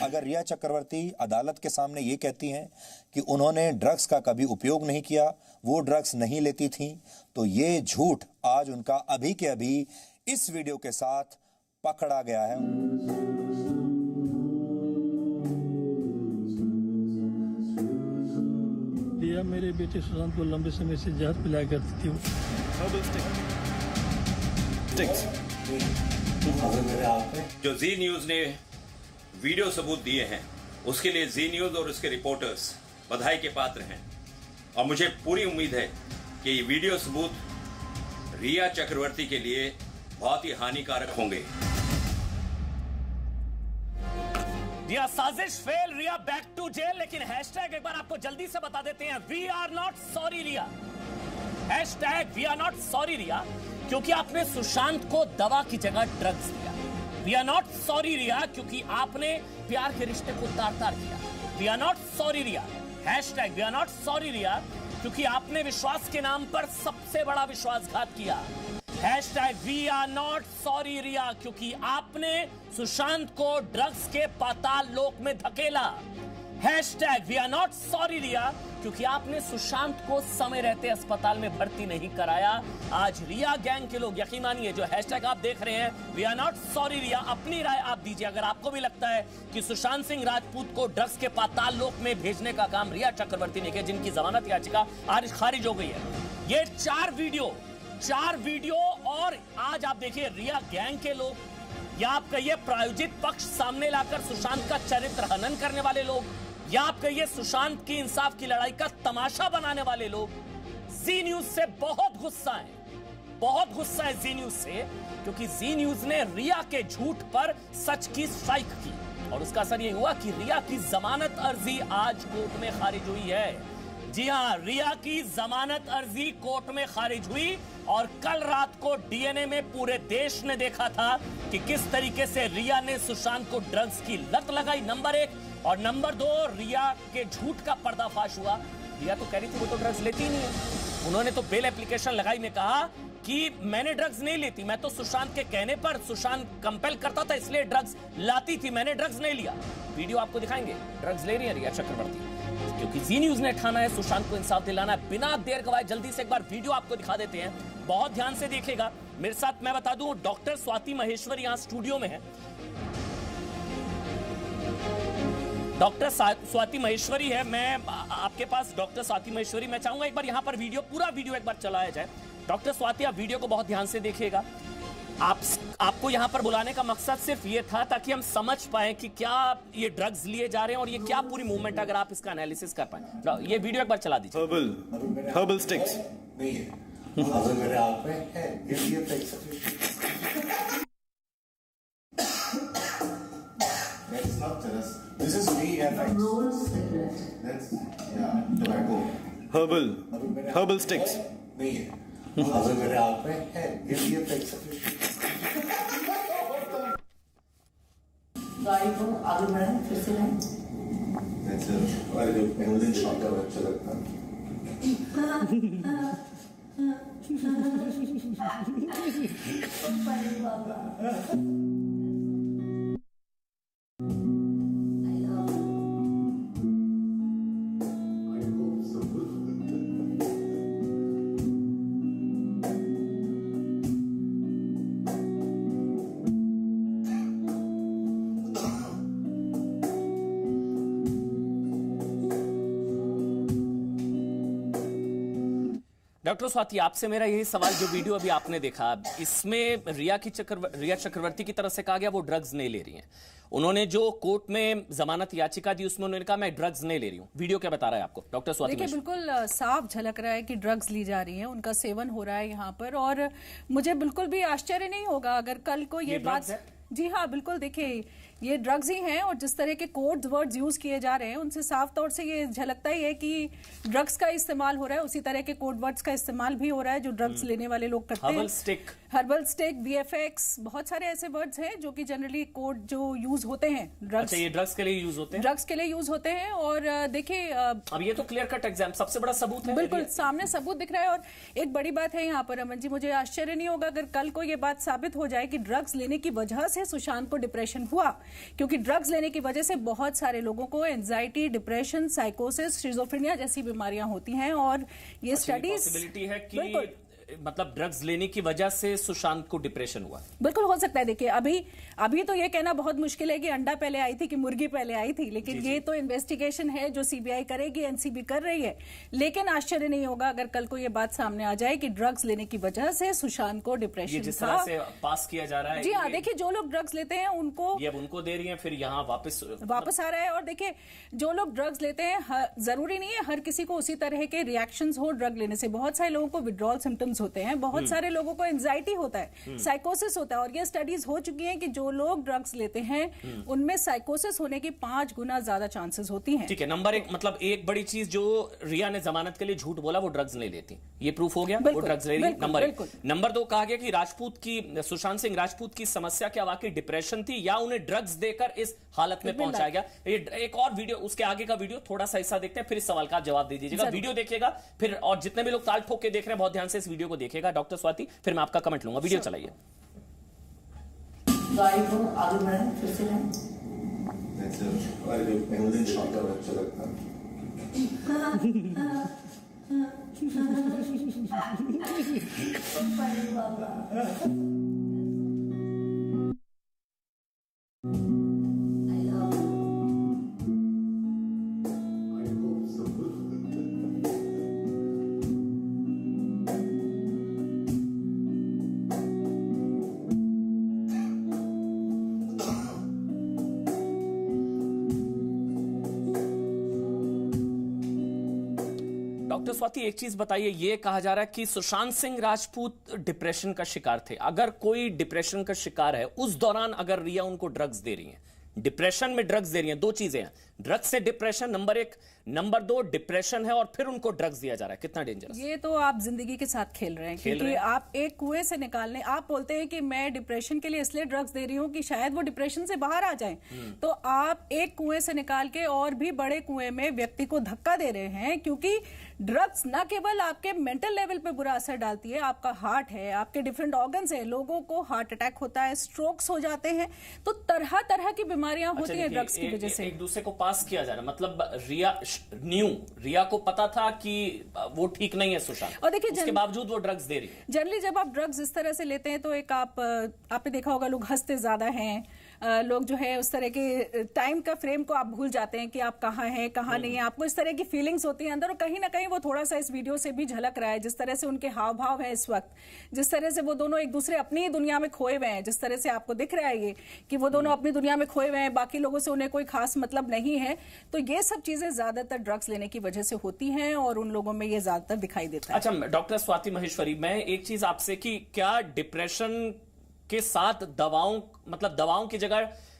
अगर रिया चक्रवर्ती अदालत के सामने ये कहती हैं कि उन्होंने ड्रग्स का कभी उपयोग नहीं किया, वो ड्रग्स नहीं लेती थीं, तो ये झूठ आज उनका अभी के अभी इस वीडियो के साथ पकड़ा गया है। रिया मेरे बेटे सुशांत को लंबे समय से जहर पिलाया करती थी। जो जी न्यूज ने वीडियो सबूत दिए हैं उसके लिए जी न्यूज और उसके रिपोर्टर्स बधाई के पात्र हैं और मुझे पूरी उम्मीद है कि ये वीडियो सबूत रिया चक्रवर्ती के लिए बहुत ही हानिकारक होंगे। रिया साजिश fail, Riya back to jail. लेकिन हैशटैग एक बार आपको जल्दी से बता देते हैं, we are not sorry Riya. Hashtag we are not sorry Riya, क्योंकि आपने सुशांत को दवा की जगह ड्रग्स दिया। We are not sorry Riya, क्योंकि आपने प्यार के रिश्ते को तार-तार किया। We are not sorry Riya. Hashtag we are not sorry Riya, क्योंकि आपने विश्वास के नाम पर सबसे बड़ा विश्वासघात किया। Hashtag we are not sorry Riya, क्योंकि आपने सुशांत को ड्रग्स के पाताल लोक में धकेला। Hashtag we are not sorry Riya, क्योंकि आपने सुशांत को समय रहते अस्पताल में भर्ती नहीं कराया। आज रिया गैंग के लोग, यकीन मानिए, जो हैशटैग आप देख रहे हैं वी आर नॉट सॉरी रिया, अपनी राय आप दीजिए। अगर आपको भी लगता है कि सुशांत सिंह राजपूत को ड्रग्स के पाताल लोक में भेजने का काम रिया चक्रवर्ती ने किया, जिनकी जमानत याचिका आज खारिज हो गई है। ये चार वीडियो और आज आप देखिए रिया गैंग के लोग, या आप कहिए प्रायोजित पक्ष सामने लाकर सुशांत का चरित्र हनन करने वाले लोग, या आप कहिए सुशांत की इंसाफ की लड़ाई का तमाशा बनाने वाले लोग जी न्यूज से बहुत गुस्सा है जी न्यूज से, क्योंकि जी न्यूज ने रिया के झूठ पर सच की स्ट्राइक की और उसका असर यह हुआ कि रिया की जमानत अर्जी आज कोर्ट में खारिज हुई है। जी हां, रिया की जमानत अर्जी कोर्ट में खारिज हुई और कल रात को डीएनए में पूरे देश ने देखा था कि किस तरीके से रिया ने सुशांत को ड्रग्स की लत लगाई, नंबर 1, और नंबर 2 रिया के झूठ का पर्दाफाश हुआ। रिया तो कह रही थी वो तो ड्रग्स लेती नहीं है। उन्होंने तो बेल एप्लीकेशन लगाई में कहा कि मैंने ड्रग्स नहीं लेती, मैं तो सुशांत के कहने पर, सुशांत कंपेल करता था इसलिए ड्रग्स लाती थी, मैंने ड्रग्स नहीं लिया। वीडियो आपको दिखाएंगे, ड्रग्स ले रही है रिया चक्रवर्ती, क्योंकि जी न्यूज ने ठाना है सुशांत को इंसाफ दिलाना है। बिना देर गवाए जल्दी से एक बार वीडियो आपको दिखा देते हैं, बहुत ध्यान से देखिएगा। मेरे साथ मैं बता दूं डॉक्टर स्वाति महेश्वरी यहां स्टूडियो में है। डॉक्टर स्वाति महेश्वरी है, मैं आपके पास डॉक्टर स्वाति महेश्वरी, मैं चाहूंगा एक बार यहां पर पूरा वीडियो एक बार चलाया जाए। डॉक्टर स्वाति, आप वीडियो को बहुत ध्यान से देखिएगा। आपको यहां पर बुलाने का मकसद सिर्फ ये था ताकि हम समझ पाए कि क्या ये ड्रग्स लिए जा रहे हैं और ये क्या पूरी मूवमेंट, अगर आप इसका एनालिसिस कर पाए। ये वीडियो एक बार चला दीजिए। हर्बल स्टिक्स नहीं है, अगर मेरे हाथ में है, ये फेंक सकते। That's not terrace. This is me and I. That's tobacco. Herbal sticks नहीं है, अगर मेरे हाथ में है, ये फेंक सकते। गाड़ी को आगे बढ़ाएं, फिर से लाएं। That's it. और जो गोल्डन शॉट का अच्छा लगता है। डॉक्टर स्वाति, आपसे मेरा यही सवाल, जो वीडियो अभी आपने देखा, इसमें रिया चक्रवर्ती की तरफ से कहा गया वो ड्रग्स नहीं ले रही हैं। उन्होंने जो कोर्ट में जमानत याचिका दी उसमें उन्होंने कहा मैं ड्रग्स नहीं ले रही हूं। वीडियो क्या बता रहा है आपको डॉक्टर स्वाति? देखिए, बिल्कुल साफ झलक रहा है कि ड्रग्स ली जा रही है, उनका सेवन हो रहा है यहाँ पर, और मुझे बिल्कुल भी आश्चर्य नहीं होगा अगर कल को ये बात, जी हाँ बिल्कुल, देखिए ये ड्रग्स ही हैं और जिस तरह के कोड वर्ड्स यूज किए जा रहे हैं उनसे साफ तौर से ये झलकता ही है कि ड्रग्स का इस्तेमाल हो रहा है, उसी तरह के कोड वर्ड्स का इस्तेमाल भी हो रहा है जो ड्रग्स लेने वाले लोग करते हैं। हर्बल स्टिक, BFX, बहुत सारे ऐसे वर्ड्स हैं जो कि जनरली कोड जो यूज होते हैं ड्रग्स। अच्छा, ये ड्रग्स के लिए यूज होते हैं? ड्रग्स के लिए यूज होते हैं। और देखिए अब ये तो क्लियर कट एग्जाम सबसे बड़ा सबूत है, बिल्कुल सामने सबूत दिख रहा है। और एक बड़ी बात है यहाँ पर अमन जी, मुझे आश्चर्य नहीं होगा अगर कल को ये बात साबित हो जाए कि ड्रग्स लेने की वजह से सुशांत को डिप्रेशन हुआ, क्योंकि ड्रग्स लेने की वजह से बहुत सारे लोगों को एंजाइटी, डिप्रेशन, साइकोसिस, शिजोफ्रेनिया जैसी बीमारियां होती हैं। और ये स्टडीज पॉसिबिलिटी है कि मतलब ड्रग्स लेने की वजह से सुशांत को डिप्रेशन हुआ। बिल्कुल हो सकता है। देखिए अभी तो ये कहना बहुत मुश्किल है कि अंडा पहले आई थी कि मुर्गी पहले आई थी, लेकिन ये तो इन्वेस्टिगेशन है जो CBI करेगी, NCB कर रही है। लेकिन आश्चर्य नहीं होगा अगर कल को ये बात सामने आ जाए कि ड्रग्स लेने की वजह से सुशांत को डिप्रेशन जिस तरह से पास किया जा रहा है। जी हाँ, देखिए जो लोग ड्रग्स लेते हैं उनको ये अब उनको दे रही है, फिर यहाँ वापस आ रहा है। और देखिए जो लोग ड्रग्स लेते हैं जरूरी नहीं है हर किसी को उसी तरह के रिएक्शंस हो ड्रग लेने से। बहुत सारे लोगों को विड्रॉल सिम्टम्स होते हैं, बहुत सारे लोगों को एंजाइटी होता है, साइकोसिस होता है। और ये स्टडीज हो चुकी हैं कि जो लोग ड्रग्स लेते हैं उनमें साइकोसिस होने की 5 गुना ज्यादा चांसेस होती हैं। ठीक है, नंबर 1 मतलब एक बड़ी चीज जो रिया ने जमानत के लिए झूठ बोला वो ड्रग्स नहीं लेती, ये प्रूफ हो गया, वो ड्रग्स ले रही। नंबर 1। नंबर 2 कहा गया कि सुशांत सिंह राजपूत की समस्या क्या वाकई डिप्रेशन थी या उन्हें ड्रग्स देकर इस हालत में पहुंचाया गया। एक और वीडियो, उसके आगे का वीडियो थोड़ा सा हिस्सा देखते हैं, फिर इस सवाल का जवाब दे दीजिएगा। वीडियो देखिएगा फिर, और जितने भी लोग ताल ठोक के देख रहे हैं बहुत ध्यान से इस वीडियो को देखिएगा डॉक्टर स्वाति, फिर मैं आपका कमेंट लूंगा। वीडियो चलाइए। गाड़ी को आगे बढ़ाएं, फिर से लाएं। अच्छा लगता है। डॉक्टर स्वाति एक चीज बताइए, ये कहा जा रहा है कि सुशांत सिंह राजपूत डिप्रेशन का शिकार थे। अगर कोई डिप्रेशन का शिकार है उस दौरान अगर रिया उनको ड्रग्स दे रही है, डिप्रेशन में ड्रग्स दे रही हैं, 2 चीजें हैं, ड्रग्स से डिप्रेशन नंबर 1, नंबर 2 डिप्रेशन है और फिर उनको ड्रग्स दिया जा रहा है, कितना डेंजरस। ये तो आप जिंदगी के साथ खेल रहे हैं, क्योंकि आप एक कुएं से निकालने, आप बोलते हैं कि मैं डिप्रेशन के लिए इसलिए ड्रग्स दे रही हूं कि शायद वो डिप्रेशन से बाहर आ जाए, तो आप एक कुएं से निकाल के और भी बड़े कुएं में व्यक्ति को धक्का दे रहे हैं। क्योंकि ड्रग्स न केवल आपके मेंटल लेवल पे बुरा असर डालती है, आपका हार्ट है, आपके डिफरेंट ऑर्गन्स है, लोगों को हार्ट अटैक होता है, स्ट्रोक्स हो जाते हैं, तो तरह तरह की बीमारियां होती हैं ड्रग्स की वजह से। एक दूसरे को पास किया जा रहा है, मतलब रिया को पता था कि वो ठीक नहीं है सुशांत, और देखिए उसके बावजूद वो ड्रग्स दे रही है। जनरली जब आप ड्रग्स इस तरह से लेते हैं तो एक आपने देखा होगा लोग हंसते ज्यादा हैं, लोग जो है उस तरह के टाइम का फ्रेम को आप भूल जाते हैं कि आप कहाँ हैं कहाँ नहीं है, आपको इस तरह की फीलिंग्स होती हैं अंदर। और कहीं ना कहीं वो थोड़ा सा इस वीडियो से भी झलक रहा है, जिस तरह से उनके हाव भाव है इस वक्त, जिस तरह से वो दोनों एक दूसरे अपनी दुनिया में खोए हुए हैं, जिस तरह से आपको दिख रहा है ये कि वो दोनों अपनी दुनिया में खोए हुए हैं, बाकी लोगों से उन्हें कोई खास मतलब नहीं है। तो ये सब चीजें ज्यादातर ड्रग्स लेने की वजह से होती हैं और उन लोगों में ये ज्यादातर दिखाई देता है। अच्छा डॉक्टर स्वाति महेश्वरी, मैं एक चीज आपसे कि क्या डिप्रेशन के साथ दवाओं की जगह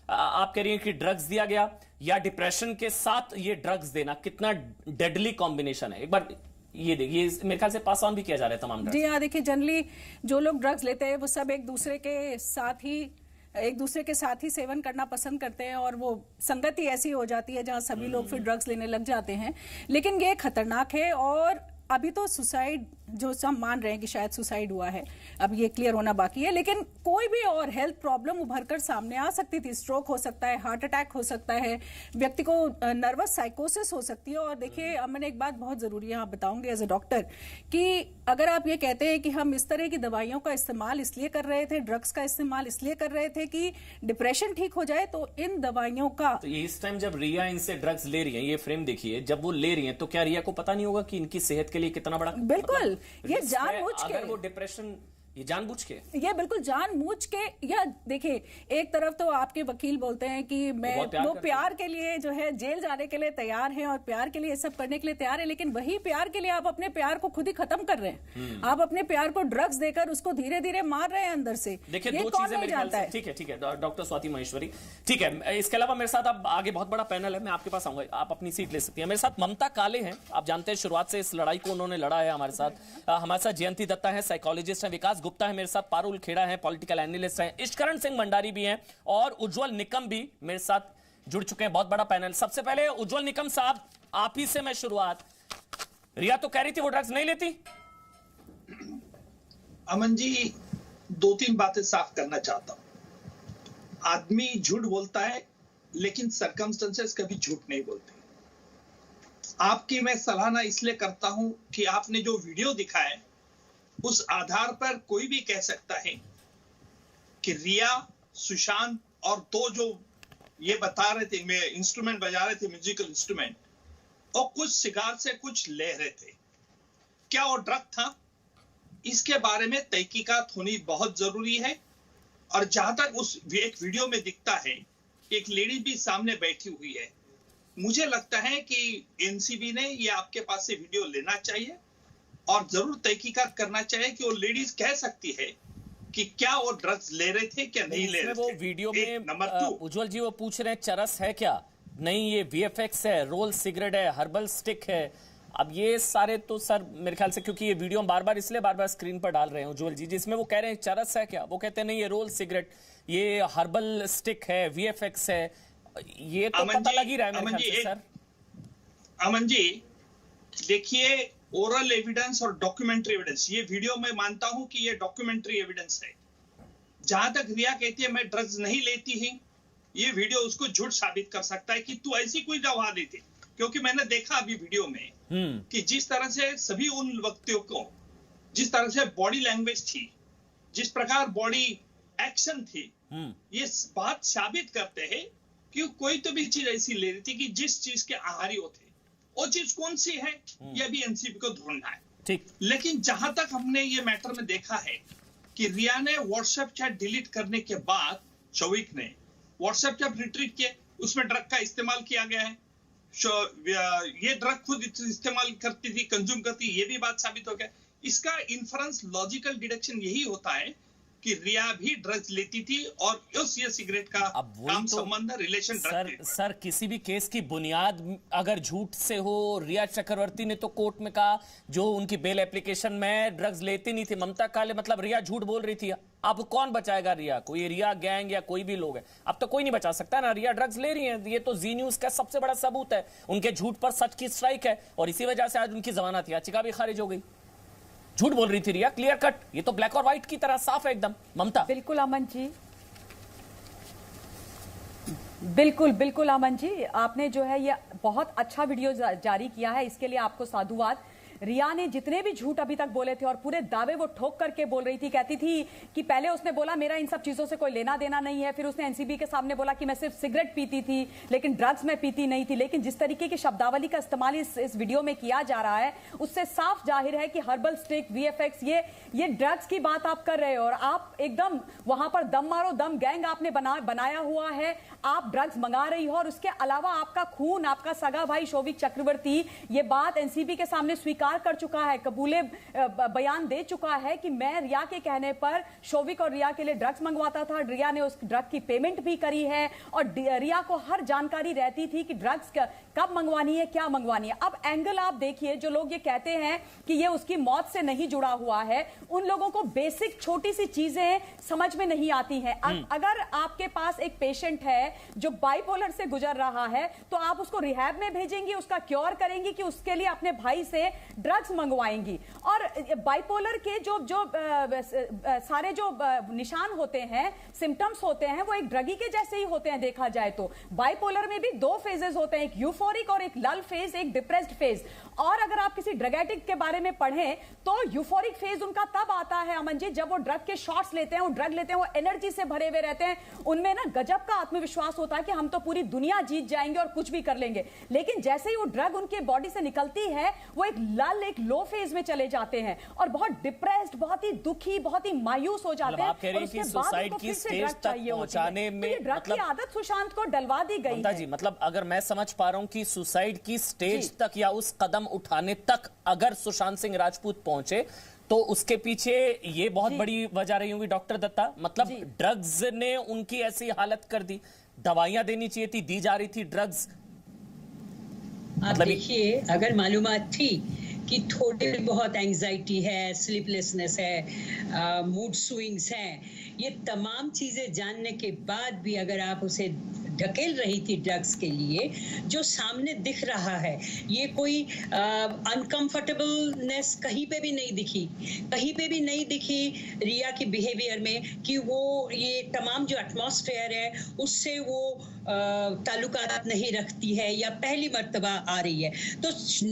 आप कह रही हैं कि ड्रग्स दिया गया, या डिप्रेशन के साथ ये ड्रग्स देना कितना डेडली कॉम्बिनेशन है? एक बार ये देखिए, मेरे ख्याल से पास ऑन भी किया जा रहा है तमाम ड्रग्स। जी हाँ, देखिए जनरली जो लोग ड्रग्स लेते हैं वो सब एक दूसरे के साथ ही सेवन करना पसंद करते हैं, और वो संगति ऐसी हो जाती है जहां सभी लोग फिर ड्रग्स लेने लग जाते हैं। लेकिन ये खतरनाक है, और अभी तो सुसाइड जो हम मान रहे हैं कि शायद सुसाइड हुआ है, अब ये क्लियर होना बाकी है, लेकिन कोई भी और हेल्थ प्रॉब्लम उभर कर सामने आ सकती थी। स्ट्रोक हो सकता है, हार्ट अटैक हो सकता है, व्यक्ति को नर्वस साइकोसिस हो सकती है। और देखिए अब मैंने एक बात बहुत जरूरी यहाँ बताऊंगी एज ए डॉक्टर, कि अगर आप ये कहते हैं कि हम इस तरह की दवाइयों का इस्तेमाल इसलिए कर रहे थे, ड्रग्स का इस्तेमाल इसलिए कर रहे थे कि डिप्रेशन ठीक हो जाए, तो इन दवाइयों का तो इस टाइम जब रिया इनसे ड्रग्स ले रही है, ये फ्रेम देखिए, जब वो ले रही है तो क्या रिया को पता नहीं होगा कि इनकी सेहत के लिए कितना बड़ा बिल्कुल ये जानबूझ के, अगर वो डिप्रेशन ये जानबूझ के, ये बिल्कुल जानबूझ के। या देखिए, एक तरफ तो आपके वकील बोलते हैं कि वो प्यार के लिए जो है जेल जाने के लिए तैयार हैं और प्यार के लिए सब करने के लिए तैयार है, लेकिन वही प्यार के लिए आप अपने प्यार को खुद ही खत्म कर रहे हैं। आप अपने प्यार को ड्रग्स देकर उसको धीरे धीरे मार रहे हैं अंदर से। देखिए, दो चीजें मेरे ख्याल से, ठीक है डॉक्टर स्वाति महेश्वरी, ठीक है। इसके अलावा मेरे साथ अब आगे बहुत बड़ा पैनल है, मैं आपके पास आऊंगा, आप अपनी सीट ले सकती हैं। मेरे साथ ममता काले हैं, आप जानते हैं शुरुआत से इस लड़ाई को उन्होंने लड़ा है हमारे साथ। हमारे साथ जयंती दत्ता है, साइकोलॉजिस्ट है, विकास गुप्ता है मेरे साथ, पारुल खेड़ा है, पॉलिटिकल एनालिस्ट हैं, इश्करण सिंह भंडारी भी हैं और उज्जवल निकम भी मेरे साथ जुड़ चुके हैं। बहुत बड़ा पैनल। सबसे पहले उज्जवल निकम साहब, आप ही से मैं शुरुआत। रिया तो कह रही थी वो ड्रग्स नहीं लेती। अमन जी, 2-3 बातें साफ करना चाहता हूं। आदमी झूठ बोलता है, लेकिन सर्कमस्टेंसेस कभी झूठ नहीं बोलते। आपकी मैं सराहना इसलिए करता हूं कि आपने जो वीडियो दिखाया है, उस आधार पर कोई भी कह सकता है कि रिया, सुशांत और दो जो ये बता रहे थे, मैं इंस्ट्रूमेंट बजा रहे थे, म्यूजिकल इंस्ट्रूमेंट, और कुछ सिगार से कुछ ले रहे थे, क्या वो ड्रग था? इसके बारे में तहकीकात होनी बहुत जरूरी है। और जहां तक उस एक वीडियो में दिखता है, एक लेडी भी सामने बैठी हुई है, मुझे लगता है कि एनसीबी ने ये आपके पास से वीडियो लेना चाहिए और जरूर तहकीकात करना चाहिए कि वो लेडीज कह सकती है कि क्या वो ड्रग्स ले रहे थे, क्या नहीं ले रहे थे। वो वीडियो में नंबर 2, उज्जवल जी वो पूछ रहे हैं चरस है क्या? नहीं, ये वीएफएक्स है, रोल सिगरेट है, हर्बल स्टिक है। अब ये सारे तो सर मेरे ख्याल से, क्योंकि ये वीडियो हम बार बार स्क्रीन पर डाल रहे हैं उज्जवल जी, जिसमें वो कह रहे हैं चरस है क्या, वो कहते हैं नहीं ये रोल सिगरेट, ये हर्बल स्टिक है, वीएफएक्स है। ये तो पता लग ही रहा है मेरे ख्याल से सर। अमन जी देखिए, ओरल एविडेंस और डॉक्यूमेंट्री एविडेंस, ये वीडियो में मानता हूं कि ये डॉक्यूमेंट्री एविडेंस है। जहां तक रिया कहती है मैं ड्रग्स नहीं लेती ही, ये वीडियो उसको झूठ साबित कर सकता है कि तू ऐसी कोई दवा लेती, क्योंकि मैंने देखा अभी वीडियो में कि जिस तरह से सभी उन व्यक्तियों को, जिस तरह से बॉडी लैंग्वेज थी, जिस प्रकार बॉडी एक्शन थी, ये बात साबित करते हैं कि कोई तो भी चीज ऐसी ले रही थी कि जिस चीज के आहारी वो थे। वो चीज कौन सी है, ये भी एनसीबी को ढूंढना है। ठीक। लेकिन जहां तक हमने ये मैटर में देखा है कि रिया ने व्हाट्सएप चैट डिलीट करने के बाद शौविक ने व्हाट्सएप चैट रिट्रीट किए, उसमें ड्रग का इस्तेमाल किया गया है। ये ड्रग खुद इस्तेमाल करती थी, कंज्यूम करती, ये भी बात साबित हो गया। इसका इन्फरेंस, लॉजिकल डिडक्शन यही होता है कि रिया भी ड्रग्स लेती थी और उस ये सिगरेट का काम संबंध रिलेशन सर किसी भी केस की बुनियाद अगर झूठ से हो, रिया चक्रवर्ती ने तो कोर्ट में कहा जो उनकी बेल एप्लीकेशन में ड्रग्स लेती नहीं थी। ममता काले मतलब रिया झूठ बोल रही थी। अब कौन बचाएगा रिया को? ये रिया गैंग या कोई भी लोग है, अब तो कोई नहीं बचा सकता ना। रिया ड्रग्स ले रही है, ये तो जी न्यूज का सबसे बड़ा सबूत है। उनके झूठ पर सच की स्ट्राइक है और इसी वजह से आज उनकी जमानत याचिका भी खारिज हो गई। झूठ बोल रही थी रिया, क्लियर कट, ये तो ब्लैक और व्हाइट की तरह साफ है एकदम। ममता बिल्कुल अमन जी, बिल्कुल अमन जी, आपने जो है ये बहुत अच्छा वीडियो जारी किया है, इसके लिए आपको साधुवाद। रिया ने जितने भी झूठ अभी तक बोले थे और पूरे दावे वो ठोक करके बोल रही थी, कहती थी कि पहले उसने बोला मेरा इन सब चीजों से कोई लेना देना नहीं है, फिर उसने एनसीबी के सामने बोला कि मैं सिर्फ सिगरेट पीती थी लेकिन ड्रग्स में पीती नहीं थी। लेकिन जिस तरीके की शब्दावली का इस्तेमाल इस वीडियो में किया जा रहा है, उससे साफ जाहिर है कि हर्बल स्टिक, वीएफएक्स, ये ड्रग्स की बात आप कर रहे हो और आप एकदम वहां पर दम मारो दम गैंग आपने बनाया हुआ है। आप ड्रग्स मंगा रही हो और उसके अलावा आपका खून, आपका सगा भाई शौविक चक्रवर्ती ये बात एनसीबी के सामने स्वीकार कर चुका है, कबूले बयान दे चुका है कि मैं रिया के कहने पर शौविक और रिया के लिए ड्रग्स मंगवाता था। रिया ने उस ड्रग की पेमेंट भी करी है और रिया को हर जानकारी रहती थी कि ड्रग्स कब मंगवानी है, क्या मंगवानी है। अब एंगल आप देखिए, जो लोग ये कहते हैं कि ये उसकी मौत से नहीं जुड़ा हुआ है, उन लोगों को बेसिक छोटी सी चीजें समझ में नहीं आती हैं। अगर आपके पास एक पेशेंट है जो बाइपोलर से गुजर रहा है तो आप उसको रिहैब में भेजेंगी, उसका क्योर करेंगी कि उसके लिए अपने भाई से ड्रग्स मंगवाएंगी। और बाइपोलर के जो सारे जो निशान होते हैं, सिम्टम्स होते हैं, वो एक ड्रगी के जैसे ही होते हैं देखा जाए तो। बाइपोलर में भी 2 फेजेस होते हैं, एक यूफोरिक और एक लल फेज, एक डिप्रेस्ड फेज। और अगर आप किसी ड्रग एडिक्ट के बारे में पढ़ें तो यूफोरिक फेज उनका तब आता है अमन जी जब वो ड्रग के शॉट्स लेते हैं, वो ड्रग लेते हैं, वो एनर्जी से भरे हुए रहते हैं, उनमें ना गजब का आत्मविश्वास होता है कि हम तो पूरी दुनिया जीत जाएंगे और कुछ भी कर लेंगे। लेकिन जैसे ही वो ड्रग उनके बॉडी से निकलती है, वो एक मोरल एक लो फेज में चले जाते हैं और बहुत डिप्रेस्ड, बहुत ही दुखी, बहुत ही मायूस हो जाते हैं। आप कह रही हैं कि सुसाइड की स्टेज तक पहुंचाने में ड्रग की आदत सुशांत को डलवा दी गई है। जी, मतलब अगर मैं समझ पा रहा हूं कि सुसाइड की स्टेज तक या उस कदम उठाने तक अगर सुशांत सिंह राजपूत पहुंचे तो उसके पीछे ये बहुत बड़ी वजह रही होगी डॉक्टर दत्ता। मतलब ड्रग्स ने उनकी ऐसी हालत कर दी, दवाइयां देनी चाहिए थी, दी जा रही थी ड्रग्स। आप देखिए, अगर मालूमात थी कि थोड़ी बहुत एंजाइटी है, स्लीपलेसनेस है, मूड स्विंग्स हैं, ये तमाम चीजें जानने के बाद भी अगर आप उसे ढकेल रही थी ड्रग्स के लिए, जो सामने दिख रहा है, ये कोई अनकंफर्टेबलनेस कहीं पे भी नहीं दिखी, कहीं पे भी नहीं दिखी रिया की बिहेवियर में कि वो ये तमाम जो एटमॉस्फेयर है उससे वो ताल्लुकात नहीं रखती है या पहली मर्तबा आ रही है। तो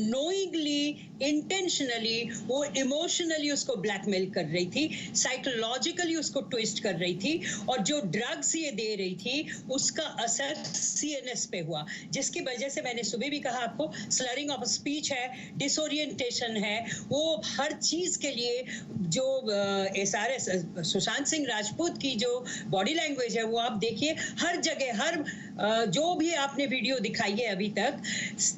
नोइंगली, इंटेंशनली वो इमोशनली उसको ब्लैकमेल कर रही थी, साइकोलॉजिकली उसको ट्विस्ट कर रही थी, और जो ड्रग्स ये दे रही थी उसका असर सीएनएस पे हुआ, जिसकी वजह से मैंने सुबह भी कहा आपको, स्लरिंग ऑफ स्पीच है, डिसोरिएंटेशन है, वो हर चीज के लिए जो एसआरएस सुशांत सिंह राजपूत की जो बॉडी लैंग्वेज है वो आप देखिए, हर जगह, हर जो भी आपने वीडियो दिखाई है अभी तक,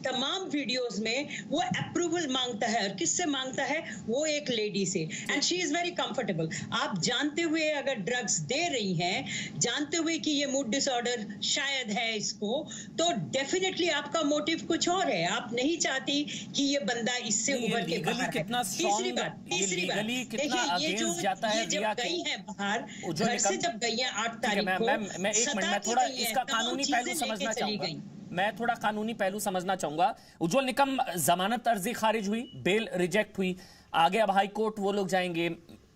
तमाम वीडियोस में वो अप्रूवल मांगता है, और किससे मांगता है? वो एक लेडी से, and she is very comfortable. आप जानते हुए अगर ड्रग्स दे रही हैं, जानते हुए कि ये मूड डिसऑर्डर शायद है इसको, तो डेफिनेटली आपका मोटिव कुछ और है, आप नहीं चाहती कि ये बंदा इससे उभर के बाहर है। तीसरी बात देखिए, ये जो ये जब गई है बाहर, घर से जब गई है 8 तारीख को, मैं एक मिनट, मैं थोड़ा इसका कानूनी पहलू समझना चाहूंगा, मैं थोड़ा कानूनी पहलू समझना चाहूंगा। उज्जवल निकम, जमानत अर्जी खारिज हुई, बेल रिजेक्ट हुई, आगे अब हाई कोर्ट वो लोग जाएंगे।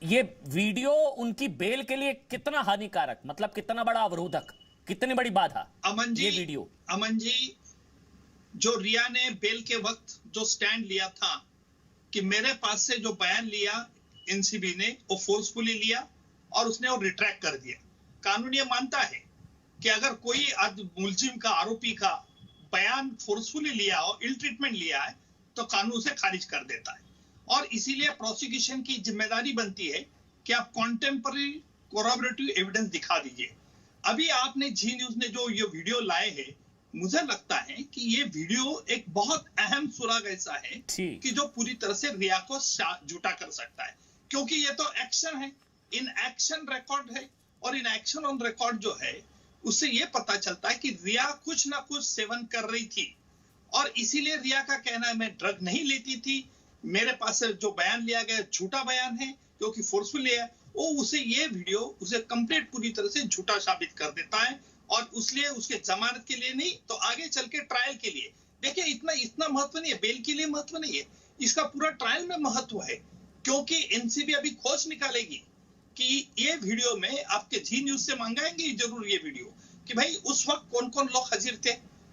ये वीडियो उनकी बेल के लिए कितना हानिकारक, मतलब कितना बड़ा अवरोधक, कितनी बड़ी बाधा ये वीडियो? अमन जी, जो रिया ने बेल के वक्त जो स्टैंड लिया था कि मेरे पास से जो बयान लिया एनसीबी ने, वो फोर्सफुली लिया और उसने वो रिट्रैक्ट कर दिया। कानून ये मानता है कि अगर कोई मुलजिम का, आरोपी का बयान फोर्सफुली लिया और इल ट्रीटमेंट लिया है तो कानून से खारिज कर देता है, और इसीलिए प्रोसिक्यूशन की जिम्मेदारी बनती है कि आप कॉन्टेम्पररी कोरॉबरेटिव एविडेंस दिखा दीजिए। अभी आपने जी न्यूज ने जो ये वीडियो लाए हैं, मुझे लगता है कि ये वीडियो एक बहुत अहम सुराग ऐसा है कि जो पूरी तरह से रिया को झूठा कर सकता है, क्योंकि ये तो एक्शन है, इन एक्शन रिकॉर्ड है, और इन एक्शन ऑन रिकॉर्ड जो है उससे ये पता चलता है कि रिया कुछ ना कुछ सेवन कर रही थी, और इसीलिए रिया का कहना है मैं ड्रग नहीं लेती थी, मेरे पास जो बयान लिया गया झूठा बयान है क्योंकि फोर्सफुल है, वो उसे ये वीडियो उसे कंप्लीट पूरी तरह से झूठा साबित कर देता है, और उसलिए उसके जमानत के लिए नहीं तो आगे चल के ट्रायल के लिए, देखिए इतना महत्व नहीं है, बेल के लिए महत्व नहीं है, इसका पूरा ट्रायल में महत्व है, क्योंकि एनसीबी अभी खोज निकालेगी कि ये वीडियो में आपके जी न्यूज से मंगाएंगे जरूर ये वीडियो कि भाई उस वक्त कौन कौन लोग हाजिर थे,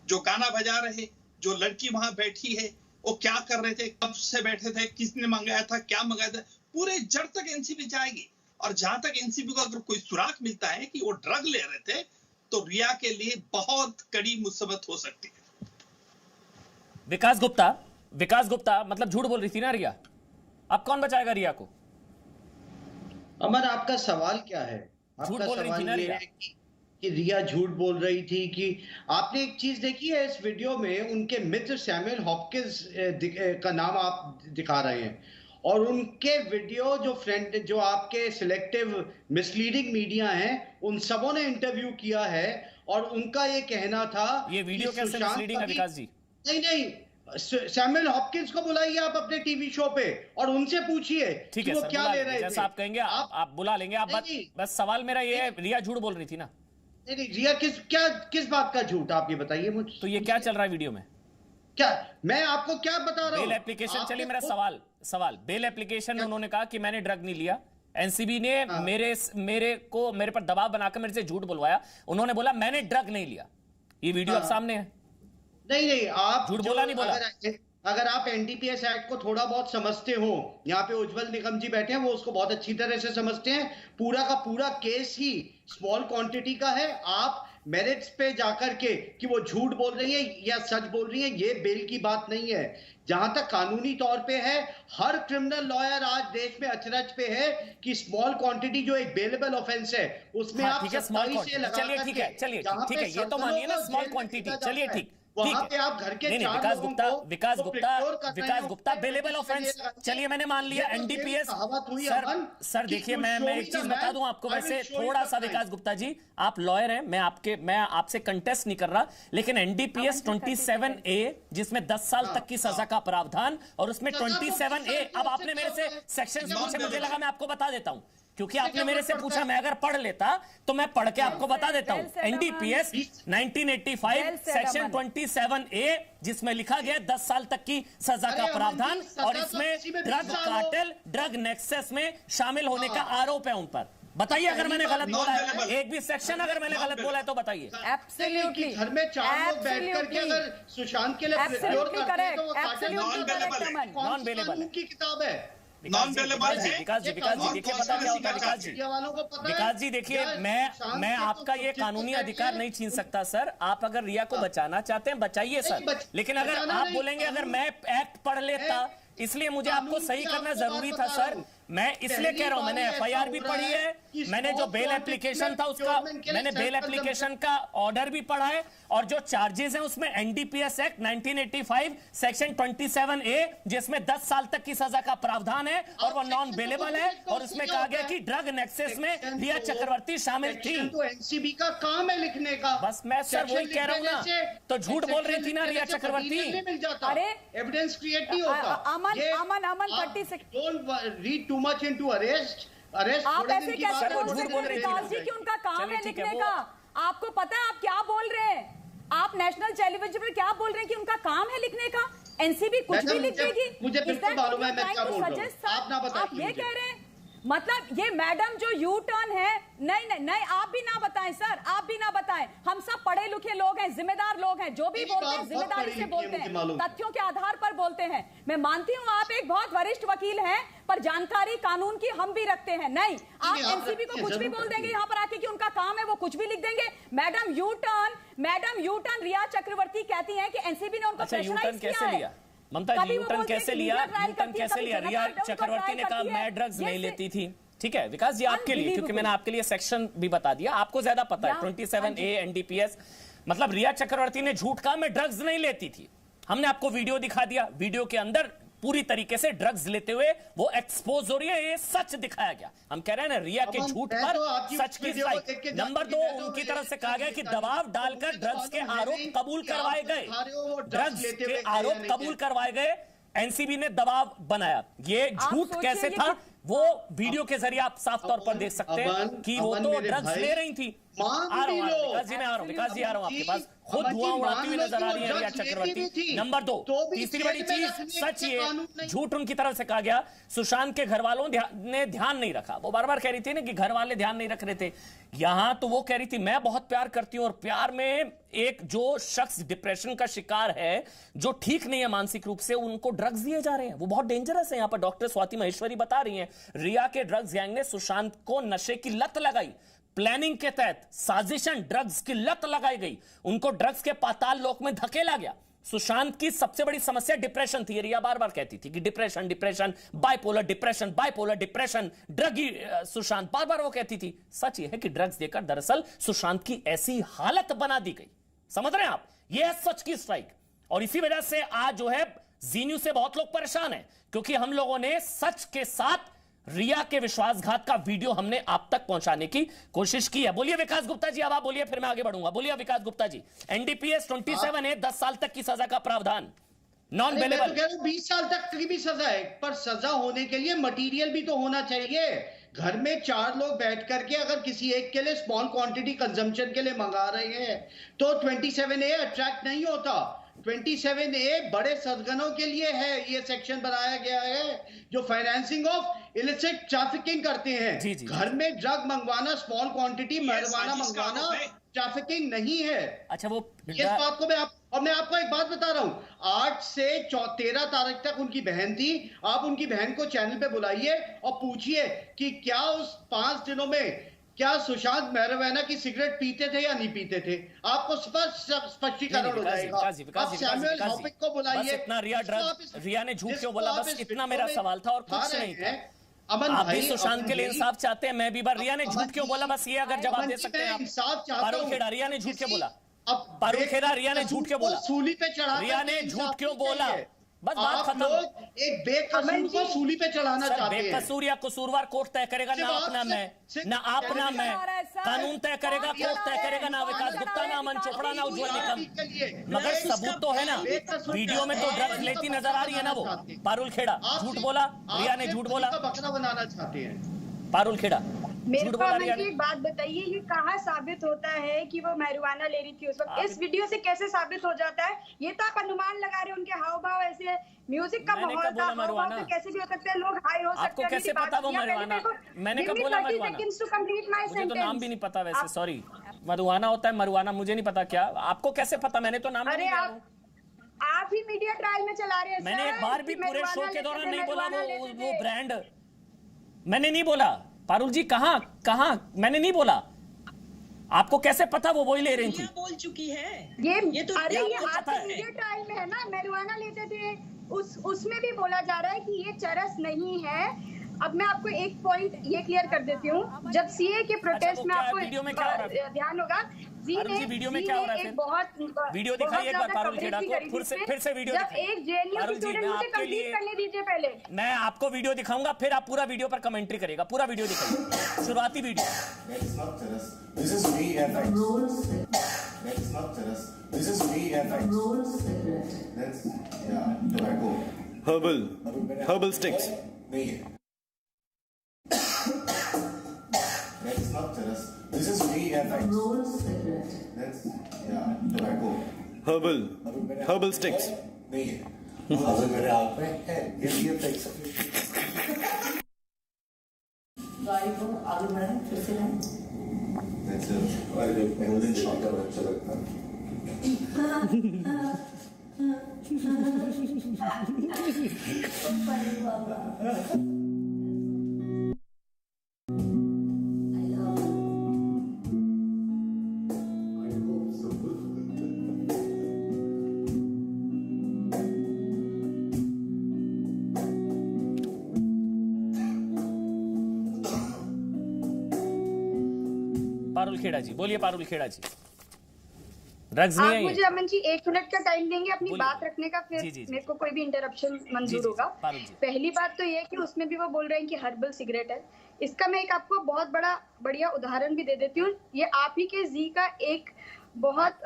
जो गाना बजा रहे, जो लड़की वहां बैठी है वो क्या कर रहे थे, कब से बैठे थे, किसने मंगाया था, क्या मंगाया था, पूरे जड़ तक एनसीबी जाएगी। और जहां तक एनसीबी को अगर कोई सुराग मिलता है कि वो ड्रग ले रहे थे तो रिया के लिए बहुत कड़ी मुसीबत हो सकती है। विकास गुप्ता, मतलब झूठ बोल रही थी ना रिया, अब कौन बचाएगा रिया को? अमर, आपका सवाल क्या है? आपका सवाल ये है कि रिया झूठ बोल रही थी कि आपने एक चीज देखी है इस वीडियो में, उनके मित्र सैमुअल हॉपकिंस का नाम आप दिखा रहे हैं, और उनके वीडियो जो आपके सिलेक्टिव मिसलीडिंग मीडिया हैं उन सबों ने इंटरव्यू किया है, और उनका ये कहना था ये वीडियो कैसे मिसलीडिंग है विकास जी? नहीं, सैमुअल हॉपकिंस को बुलाइए आप अपने टीवी शो पे और उनसे पूछिए कि वो क्या ले रहे थे। जैसा आप कहेंगे आप बुला लेंगे। आप बस सवाल मेरा ये है, रिया झूठ बोल रही थी ना? नहीं, रिया किस बात का झूठ आप ये बताइए मुझे। तो ये क्या चल रहा है वीडियो में? क्या मैं आपको क्या बता रहा हूँ? बेल एप्लीकेशन, चलिए मेरा सवाल बेल एप्लीकेशन में उन्होंने कहा कि मैंने ड्रग नहीं लिया, एनसीबी ने मेरे पर दबाव बनाकर मेरे से झूठ बुलवाया, उन्होंने बोला मैंने ड्रग नहीं लिया। ये वीडियो अब सामने है। नहीं, आप झूठ बोला नहीं बोला? अगर आप एनडीपीएस एक्ट को थोड़ा बहुत समझते हो, यहाँ पे उज्जवल निकम जी बैठे हैं, वो उसको बहुत अच्छी तरह से समझते हैं, पूरा का पूरा केस ही स्मॉल क्वांटिटी का है। आप मेरिट्स पे जाकर के कि वो झूठ बोल रही है या सच बोल रही है, ये बेल की बात नहीं है। जहां तक कानूनी तौर पे है, हर क्रिमिनल लॉयर आज देश में अचरज पे है कि स्मॉल क्वांटिटी जो एक बेलेबल ऑफेंस है उसमें आप 27 से लगा चलिए ठीक है, चलिए ठीक है, ये तो मानिए ना स्मॉल क्वांटिटी, चलिए ठीक, वहां पे आप घर के नहीं, विकास गुप्ता बेलेबल ऑफेंस, चलिए मैंने मान लिया एनडीपीएस। सर देखिए, मैं एक चीज बता दूं आपको, वैसे थोड़ा सा विकास गुप्ता जी, आप लॉयर हैं, मैं आपसे कंटेस्ट नहीं कर रहा, लेकिन एनडीपीएस 27A जिसमें 10 साल तक की सजा का प्रावधान, और उसमें 27A, अब आपने मेरे से सेक्शंस पूछे, मुझे लगा मैं आपको बता देता हूं, क्योंकि आपने मेरे से पूछा, मैं अगर पढ़ लेता तो मैं पढ़ के आपको बता देता हूं। एनडीपीएस 1985 सेक्शन 27A जिसमें लिखा गया 10 साल तक की सजा का प्रावधान, और इसमें ड्रग कार्टेल, ड्रग नेक्सस में शामिल होने का आरोप है उन पर। बताइए अगर मैंने गलत बोला है, एक भी सेक्शन अगर मैंने गलत बोला है तो बताइए। एब्सोल्युटली, घर में 4 लोग बैठ करके अगर सुशांत के लिए एब्सोल्युटली करेक्ट, नॉन बेलेबल की किताब है, विकास जी देखिए, पता क्या होता है विकास जी देखिए, मैं आपका ये कानूनी अधिकार नहीं छीन सकता सर। आप अगर रिया को बचाना चाहते हैं बचाइए सर, लेकिन अगर आप बोलेंगे अगर मैं एक्ट पढ़ लेता, इसलिए मुझे आपको सही करना जरूरी था सर। मैं इसलिए कह रहा हूं, मैंने एफआईआर भी पढ़ी है, मैंने जो बेल एप्लीकेशन था उसका, मैंने बेल एप्लीकेशन का ऑर्डर भी पढ़ा है, और जो चार्जेस हैं उसमें एनडीपीएस एक्ट 1985 सेक्शन 27A जिसमें 10 साल तक की सजा का प्रावधान है, और वो नॉन बेलेबल है, और उसमें कहा गया कि ड्रग नेक्सस में रिया चक्रवर्ती शामिल थी। तो एनसीबी का काम है लिखने का। बस मैं सर वही कह रहा हूं ना, तो झूठ बोल रही थी ना रिया चक्रवर्ती। अरे एविडेंस क्रिएट नहीं होता। अमन 30 second, don't read too much into arrest. आप ऐसे कैसे बोल सकते हैं विकास जी कि उनका काम है लिखने का? आपको पता है आप क्या बोल रहे हैं? आप नेशनल टेलीविजन पर क्या बोल रहे हैं कि उनका काम है लिखने का? एनसीबी कुछ भी लिख देगी? मुझे बिल्कुल मालूम है मैं क्या बोल रहा हूं, आप ना बताइए। आप ये कह रहे हैं मतलब ये मैडम जो यू टर्न है, नहीं आप भी ना बताएं सर, आप भी ना बताएं। हम सब पढ़े लिखे लोग हैं, जिम्मेदार लोग हैं, जो भी बोलते हैं जिम्मेदारी से बोलते हैं, तथ्यों के आधार पर बोलते हैं। मैं मानती हूं आप एक बहुत वरिष्ठ वकील हैं, पर जानकारी कानून की हम भी रखते हैं। नहीं, आप एनसीबी को कुछ भी बोल देंगे यहाँ पर आके कि उनका काम है, वो कुछ भी लिख देंगे। मैडम यू टर्न रिया चक्रवर्ती कहती हैं कि एनसीबी ने उनको प्रेशराइज किया है। ममता जी, यूटर्न कैसे लिया? रिया चक्रवर्ती ने कहा मैं ड्रग्स नहीं लेती थी। ठीक है विकास जी, आपके लिए, क्योंकि मैंने आपके लिए सेक्शन भी बता दिया, आपको ज्यादा पता है 27A एनडीपीएस, मतलब रिया चक्रवर्ती ने झूठ कहा मैं ड्रग्स नहीं लेती थी। हमने आपको वीडियो दिखा दिया, वीडियो के अंदर पूरी तरीके से ड्रग्स लेते हुए वो एक्सपोज हो रही है, ये सच दिखाया गया। हम कह रहे हैं ना, रिया के झूठ पर सच की स्ट्राइक। नंबर 2, उनकी तरफ से कहा गया कि दबाव डालकर ड्रग्स के आरोप कबूल करवाए गए, ड्रग्स के आरोप कबूल करवाए गए, एनसीबी ने दबाव बनाया। ये झूठ कैसे था वो वीडियो के जरिए आप साफ तौर पर देख सकते हैं कि वो तो ड्रग्स ले रही थी। आ रहा हूं विकास जी, मैं आ रहा हूं विकास जी, आ रहा हूं आपके पास। खुद धुआं उड़ाती हुई नजर आ रही है रिया चक्रवर्ती। नंबर 2, तीसरी बड़ी चीज सच ये, झूठ उनकी तरफ से कहा गया सुशांत के घर वालों ने ध्यान नहीं रखा। वो बार बार कह रही थी ना कि घर वाले ध्यान नहीं रख रहे थे। यहां तो वो कह रही थी मैं बहुत प्यार करती हूं, और प्यार में एक जो शख्स डिप्रेशन का शिकार है, जो ठीक नहीं है मानसिक रूप से, उनको ड्रग्स दिए जा रहे हैं, वो बहुत डेंजरस है। यहां पर डॉक्टर स्वाति महेश्वरी बता रही हैं रिया के ड्रग्स गैंग ने सुशांत को नशे की लत लगाई, प्लानिंग के तहत साजिशन ड्रग्स की लत लगाई गई, उनको ड्रग्स के पाताल लोक में धकेला गया। सुशांत की सबसे बड़ी समस्या डिप्रेशन थी। रिया बार बार कहती थी कि depression, bipolar depression, druggie Sushant, बार बार वो कहती थी। सच ये है कि ड्रग्स देकर दरअसल सुशांत की ऐसी हालत बना दी गई। समझ रहे हैं आप? ये है सच की स्ट्राइक। और इसी वजह से आज जो है जी न्यूज़ से बहुत लोग परेशान हैं, क्योंकि हम लोगों ने सच के साथ रिया के विश्वासघात का वीडियो हमने आप तक पहुंचाने की कोशिश की है। बोलिए विकास गुप्ता जी, अब आप बोलिए, फिर मैं आगे बढ़ूंगा। बोलिए विकास गुप्ता जी। एनडीपीएस 27A 10 साल तक की सजा का प्रावधान, नॉन बेलेबल। 20 साल तक की भी सजा है, पर सजा होने के लिए मटेरियल भी तो होना चाहिए। घर में 4 लोग बैठ करके अगर किसी एक के लिए स्मॉल क्वांटिटी कंजम्पशन के लिए मंगा रहे हैं तो 27A अट्रैक्ट नहीं होता। 27A बड़े सरगनों के लिए है, ये सेक्शन बनाया गया है जो फाइनेंसिंग ऑफ इलिसिट ट्रैफिकिंग करते हैं। घर में ड्रग मंगवाना, स्मॉल क्वांटिटी marijuana मंगवाना ट्रैफिकिंग नहीं है। अच्छा, वो इस बात को मैं आपको एक बात बता रहा हूं, 8 से 13 तारीख तक उनकी बहन थी। आप उनकी बहन को चैनल पे बुलाइए और पूछिए कि क्या उस 5 दिनों में क्या सुशांत मैरवाना की सिगरेट पीते थे या नहीं पीते थे? आपको स्पष्टीकरण हो जाएगा। आप सैमुअल हॉपिक को बुलाइए। रिया ने झूठ क्यों बोला? बस इतना मेरा सवाल था और कुछ नहीं था। अमन आप भाई, भी सुशांत के लिए इंसाफ चाहते हैं, मैं भी। बार रिया ने झूठ क्यों बोला? बस ये अगर जवाब दे सकते हैं आप। इंसाफ चाहता पारुल हूं। खेड़ा, रिया ने झूठ क्यों बोला? अब पारुल खेड़ा, रिया ने झूठ क्यों बोला? सूली पे चढ़ा, रिया ने झूठ क्यों बोला? बस बात खत्म। एक बेकसूर को सूली पे चढ़ाना चाहते हैं। बेकसूर या कसूरवार कोर्ट तय करेगा, ना अपना मैं, ना आप, ना मैं। कानून तय करेगा, कोर्ट तय करेगा, ना विकास गुप्ता, ना अमन चोपड़ा, ना उज्जवल निकम। मगर सबूत तो है ना। वीडियो में तो ड्रग्स लेती नजर आ रही है ना वो। पारुल खेड़ा झूठ बोला, रिया ने झूठ बोला। बकरा बनाना चाहते हैं पारुल खेड़ा मेरे को अमन की एक बात बताइए, ये कहाँ साबित होता है कि वो मैरिजुआना ले रही थी उस वक्त? इस वीडियो से कैसे साबित हो जाता है? ये तो आप अनुमान लगा रहे हैं, उनके हाव भाव ऐसे, म्यूजिक का माहौल था, हाव भाव तो कैसे भी हो सकते हैं, लोग हाई हो सकते हैं। आपको कैसे पता वो मैरिजुआना? मैंने कब बोला मैरिजुआना? मुझे तो नाम भी नहीं पता वैसे, सॉरी। मरुआना होता है मरुआना, मुझे नहीं पता। क्या आपको कैसे पता? मैंने तो नाम नहीं लिया। आप ही मीडिया ट्रायल में चला रहे हैं। मैंने एक बार भी पूरे शो के दौरान नहीं बोला वो ब्रांड, मैंने नहीं बोला। पारुल जी कहाँ मैंने नहीं बोला। आपको कैसे पता वो वही ले रही थी? बोल चुकी है ये तो अरे ये आपके मीडिया ट्रायल में है ना, मैरिजुआना लेते थे, उसमें भी बोला जा रहा है कि ये चरस नहीं है। अब मैं आपको एक पॉइंट ये क्लियर कर देती हूँ। जब सीए के प्रोटेस्ट में आपको ध्यान होगा, वीडियो में क्या हो रहा है? बहुत वीडियो दिखाइए एक बार पारुल खेड़ा को, फिर से वीडियो दिखाइए। एक जेएनयू स्टूडेंट मुझे कंप्लीट करने दीजिए पहले। मैं आपको वीडियो दिखाऊंगा, फिर आप पूरा वीडियो पर कमेंट्री करेगा। पूरा वीडियो दिखाइए, शुरुआती video. This is VFX. That's not chorus. This is VFX. That's tobacco. Herbal sticks. नहीं है. That's not chorus. This is VFX. That's tobacco. Herbal sticks. नहीं है. अगर मेरे हाथ में है ये VFX. गाड़ी को आगे बढ़ाएं, फिर से लाएं। golden shot अच्छा लगता है। पारुल खेड़ा जी बोलिए। पारुल खेड़ा जी, ड्रग्स नहीं है। मुझे अमन जी 1 मिनट का टाइम देंगे अपनी बात रखने का, फिर मेरे को कोई भी इंटरप्शन मंजूर होगा। पहली बात तो ये है कि उसमें भी वो बोल रहे हैं कि हर्बल सिगरेट है। इसका मैं एक आपको बहुत बढ़िया उदाहरण भी दे देती हूँ। ये आप ही के जी का एक बहुत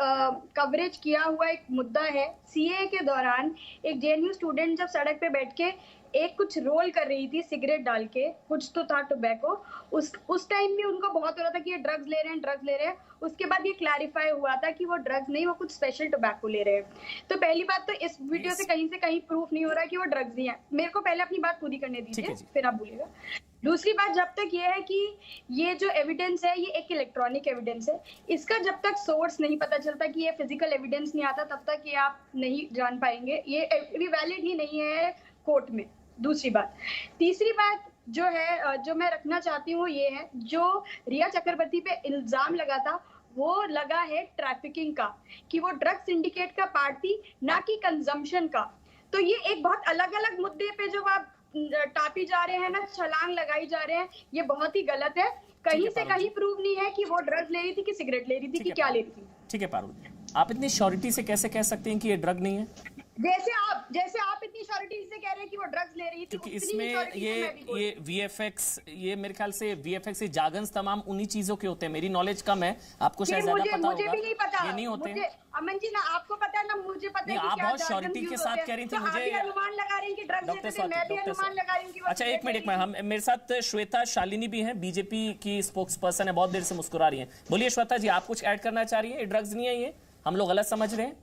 कवरेज किया हुआ एक मुद्दा है। सीए के दौरान एक जेएनयू स्टूडेंट जब सड़क पे बैठ के एक कुछ रोल कर रही थी सिगरेट डाल के, कुछ तो था टोबैको, उस टाइम भी उनको बहुत हो रहा था कि ये ड्रग्स ले रहे हैं। उसके बाद ये क्लैरिफाई हुआ था कि वो ड्रग्स नहीं, वो कुछ स्पेशल टोबैको ले रहे हैं। तो पहली बात तो इस वीडियो से कहीं प्रूफ नहीं हो रहा कि वो ड्रग्स नहीं है। मेरे को पहले अपनी बात पूरी करने दीजिए, फिर आप बोलिएगा। दूसरी बात जब तक ये है कि ये जो एविडेंस है ये एक इलेक्ट्रॉनिक एविडेंस है, इसका जब तक सोर्स नहीं पता चलता कि ये फिजिकल एविडेंस नहीं आता, तब तक ये आप नहीं जान पाएंगे, ये वैलिड ही नहीं है कोर्ट में। दूसरी बात। तीसरी बात जो है, जो मैं रखना चाहती हूँ ये है, जो रिया चक्रवर्ती पे इल्जाम लगा था वो लगा है ट्रैफिकिंग का, कि वो ड्रग सिंडिकेट का पार्ट थी, ना कि कंजम्पशन का। तो ये एक बहुत अलग अलग मुद्दे पे जो आप टापी जा रहे हैं ना, छलांग लगाई जा रहे हैं, ये बहुत ही गलत है। कहीं से कहीं प्रूव नहीं है कि वो ड्रग ले रही थी, कि सिगरेट ले रही थी, कि क्या ले रही थी। ठीक है पारुल, आप इतनी श्योरिटी से कैसे कह सकते हैं कि ये ड्रग नहीं है? जैसे आप इतनी श्योरिटी से कह रहे हैं कि वो ड्रग्स ले रही थी, क्योंकि इसमें ये VFX, ये मेरे ख्याल से VFX ये जागन्स तमाम उन्हीं चीजों के होते हैं। मेरी नॉलेज कम है, आपको शायद ज्यादा पता होगा। मुझे भी नहीं पता, ये नहीं होते हैं। अमन जी ना आपको पता है ना मुझे पता है। आप बहुत श्योरिटी के साथ कह रही थी, मुझे अनुमान लगा रही हैं कि ड्रग्स लेते थे, मैं भी अनुमान लगा रही हूं कि। अच्छा एक मिनट, हम मेरे साथ श्वेता शालिनी भी हैं, बीजेपी की स्पोक्स पर्सन है, बहुत देर से मुस्कुरा रही हैं। बोलिए श्वेता जी, आप कुछ ऐड करना चाह रही हैं? ये ड्रग्स नहीं है, ये हम लोग गलत समझ रहे हैं?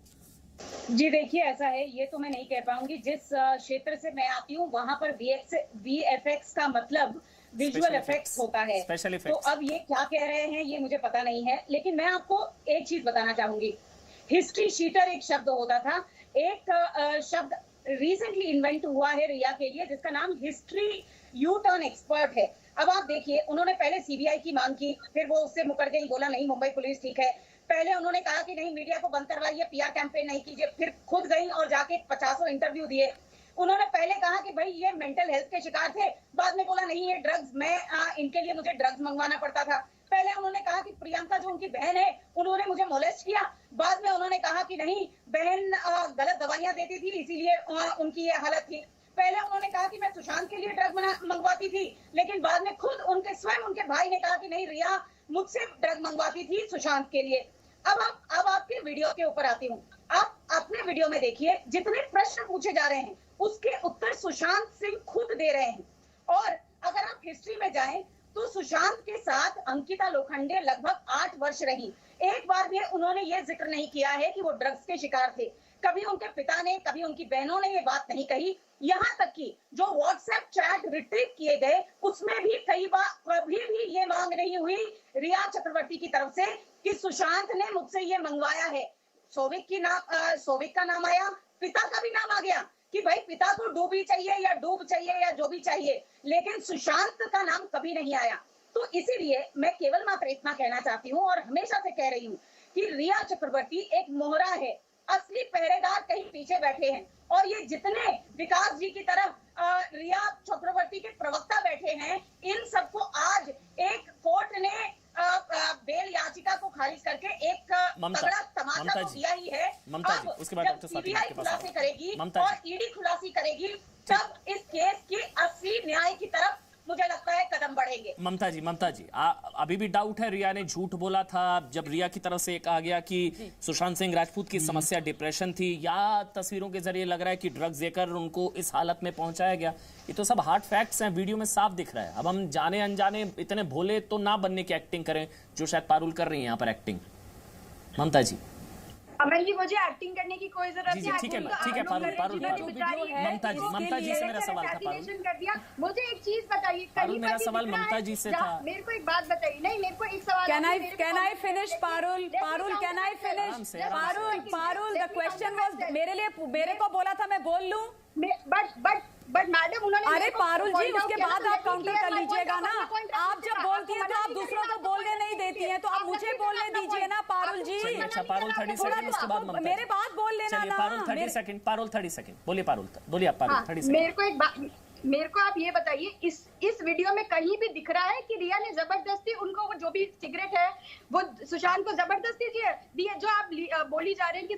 जी देखिए, ऐसा है, ये तो मैं नहीं कह पाऊंगी। जिस क्षेत्र से मैं आती हूँ वहां पर VFX का मतलब विजुअल इफेक्ट्स होता है। तो अब ये क्या कह रहे हैं ये मुझे पता नहीं है, लेकिन मैं आपको एक चीज बताना चाहूंगी। हिस्ट्री शीटर एक शब्द होता था, एक शब्द रिसेंटली इन्वेंट हुआ है रिया के लिए, जिसका नाम हिस्ट्री यू टर्न एक्सपर्ट है। अब आप देखिए, उन्होंने पहले सीबीआई की मांग की, फिर वो उससे मुकर गई, बोला नहीं मुंबई पुलिस ठीक है। पहले उन्होंने कहा कि नहीं मीडिया को बंद करवाइए, पीआर कैंपेन नहीं कीजिए, फिर खुद गई और जाके 50 इंटरव्यू दिए। उन्होंने पहले कहा कि भाई ये मेंटल हेल्थ के शिकार थे, बाद में बोला नहीं ये ड्रग्स, मैं इनके लिए मुझे ड्रग्स मंगवाना पड़ता था। पहले उन्होंने कहा कि प्रियंका जो उनकी बहन है उन्होंने मुझे मोलेस्ट किया, बाद में उन्होंने कहा कि नहीं बहन गलत दवाइयां देती थी इसीलिए उनकी ये हालत थी। पहले उन्होंने कहा कि मैं सुशांत के लिए ड्रग मंगवाती थी, लेकिन बाद में खुद उनके स्वयं उनके भाई ने कहा कि नहीं रिया मुझसे ड्रग मंगवाती थी सुशांत के लिए। अब आपके वीडियो के ऊपर आती हूँ। आप अपने वीडियो में देखिए, जितने प्रश्न पूछे जा रहे हैं उसके उत्तर सुशांत सिंह खुद दे रहे हैं। और अगर आप हिस्ट्री में जाएं तो सुशांत के साथ अंकिता लोखंडे लगभग 8 वर्ष रही। एक बार भी उन्होंने ये जिक्र नहीं किया है कि वो ड्रग्स के शिकार थे। कभी उनके पिता ने, कभी उनकी बहनों ने ये बात नहीं कही। यहाँ तक कि जो व्हाट्सएप चैट रिट्रीव किए गए उसमें भी कई बार कभी भी ये मांग नहीं हुई रिया चक्रवर्ती की तरफ से कि सुशांत ने मुझसे ये मंगवाया है। सोविक का नाम आया, पिता का भी नाम आ गया कि भाई पिता को डूबी चाहिए या डूब चाहिए या जो भी चाहिए, लेकिन सुशांत का नाम कभी नहीं आया। तो इसीलिए मैं केवल मात्र इतना कहना चाहती हूँ और हमेशा से कह रही हूँ कि रिया चक्रवर्ती एक मोहरा है, असली पहरेदार कहीं पीछे बैठे हैं। और ये जितने विकास जी की तरफ रिया चक्रवर्ती के प्रवक्ता बैठे हैं, इन सबको आज एक कोर्ट ने बेल याचिका को खारिज करके एक तगड़ा तमाचा तो दिया ही है। अब उसके बाद डॉक्टर स्वाति सीबीआई खुलासे करेगी और ईडी खुलासी करेगी, तब इस केस की असली न्याय की तरफ मुझे लगता है कदम बढ़ेंगे। ममता जी अभी भी डाउट है रिया ने झूठ बोला था जब रिया की तरफ से कहा गया कि सुशांत सिंह राजपूत की समस्या डिप्रेशन थी, या तस्वीरों के जरिए लग रहा है कि ड्रग्स देकर उनको इस हालत में पहुंचाया गया? ये तो सब हार्ड फैक्ट्स हैं, वीडियो में साफ दिख रहा है। अब हम जाने अनजाने इतने भोले तो ना बनने की एक्टिंग करें जो शायद पारुल कर रही है यहाँ पर एक्टिंग। ममता जी अमन जी, मुझे एक्टिंग करने की कोई जरूरत नहीं है। ठीक है पारुल ममता जी से मेरा सवाल था। मुझे एक चीज बताइए, पारुल मेरा सवाल ममता जी से था। मेरे को एक बात बताइए। नहीं, मेरे को एक सवाल। Can I finish Parul? Can I finish? Parul the question was मेरे को बोला था मैं बोल लूं, बट मैडम उन्होंने। अरे पारुल जी, उसके बाद आप काउंटर कर लीजिएगा ना। आप जब बोलती हैं तो आप दूसरों को बोलने नहीं देती हैं, तो आप मुझे बोलने दीजिए ना पारुल जी। अच्छा पारुल 30 सेकंड, उसके बाद ममता मेरे बात बोल लेना ना। पारुल 30 सेकंड बोलिए। बोलिए आप पारुल 30 सेकंड। मेरे को आप ये बताइए, इस वीडियो में कहीं भी दिख रहा है कि रिया ने जबरदस्ती उनको जो भी सिगरेट है वो सुशांत को जबरदस्ती दी है? जो आप बोली जा रहे हैं कि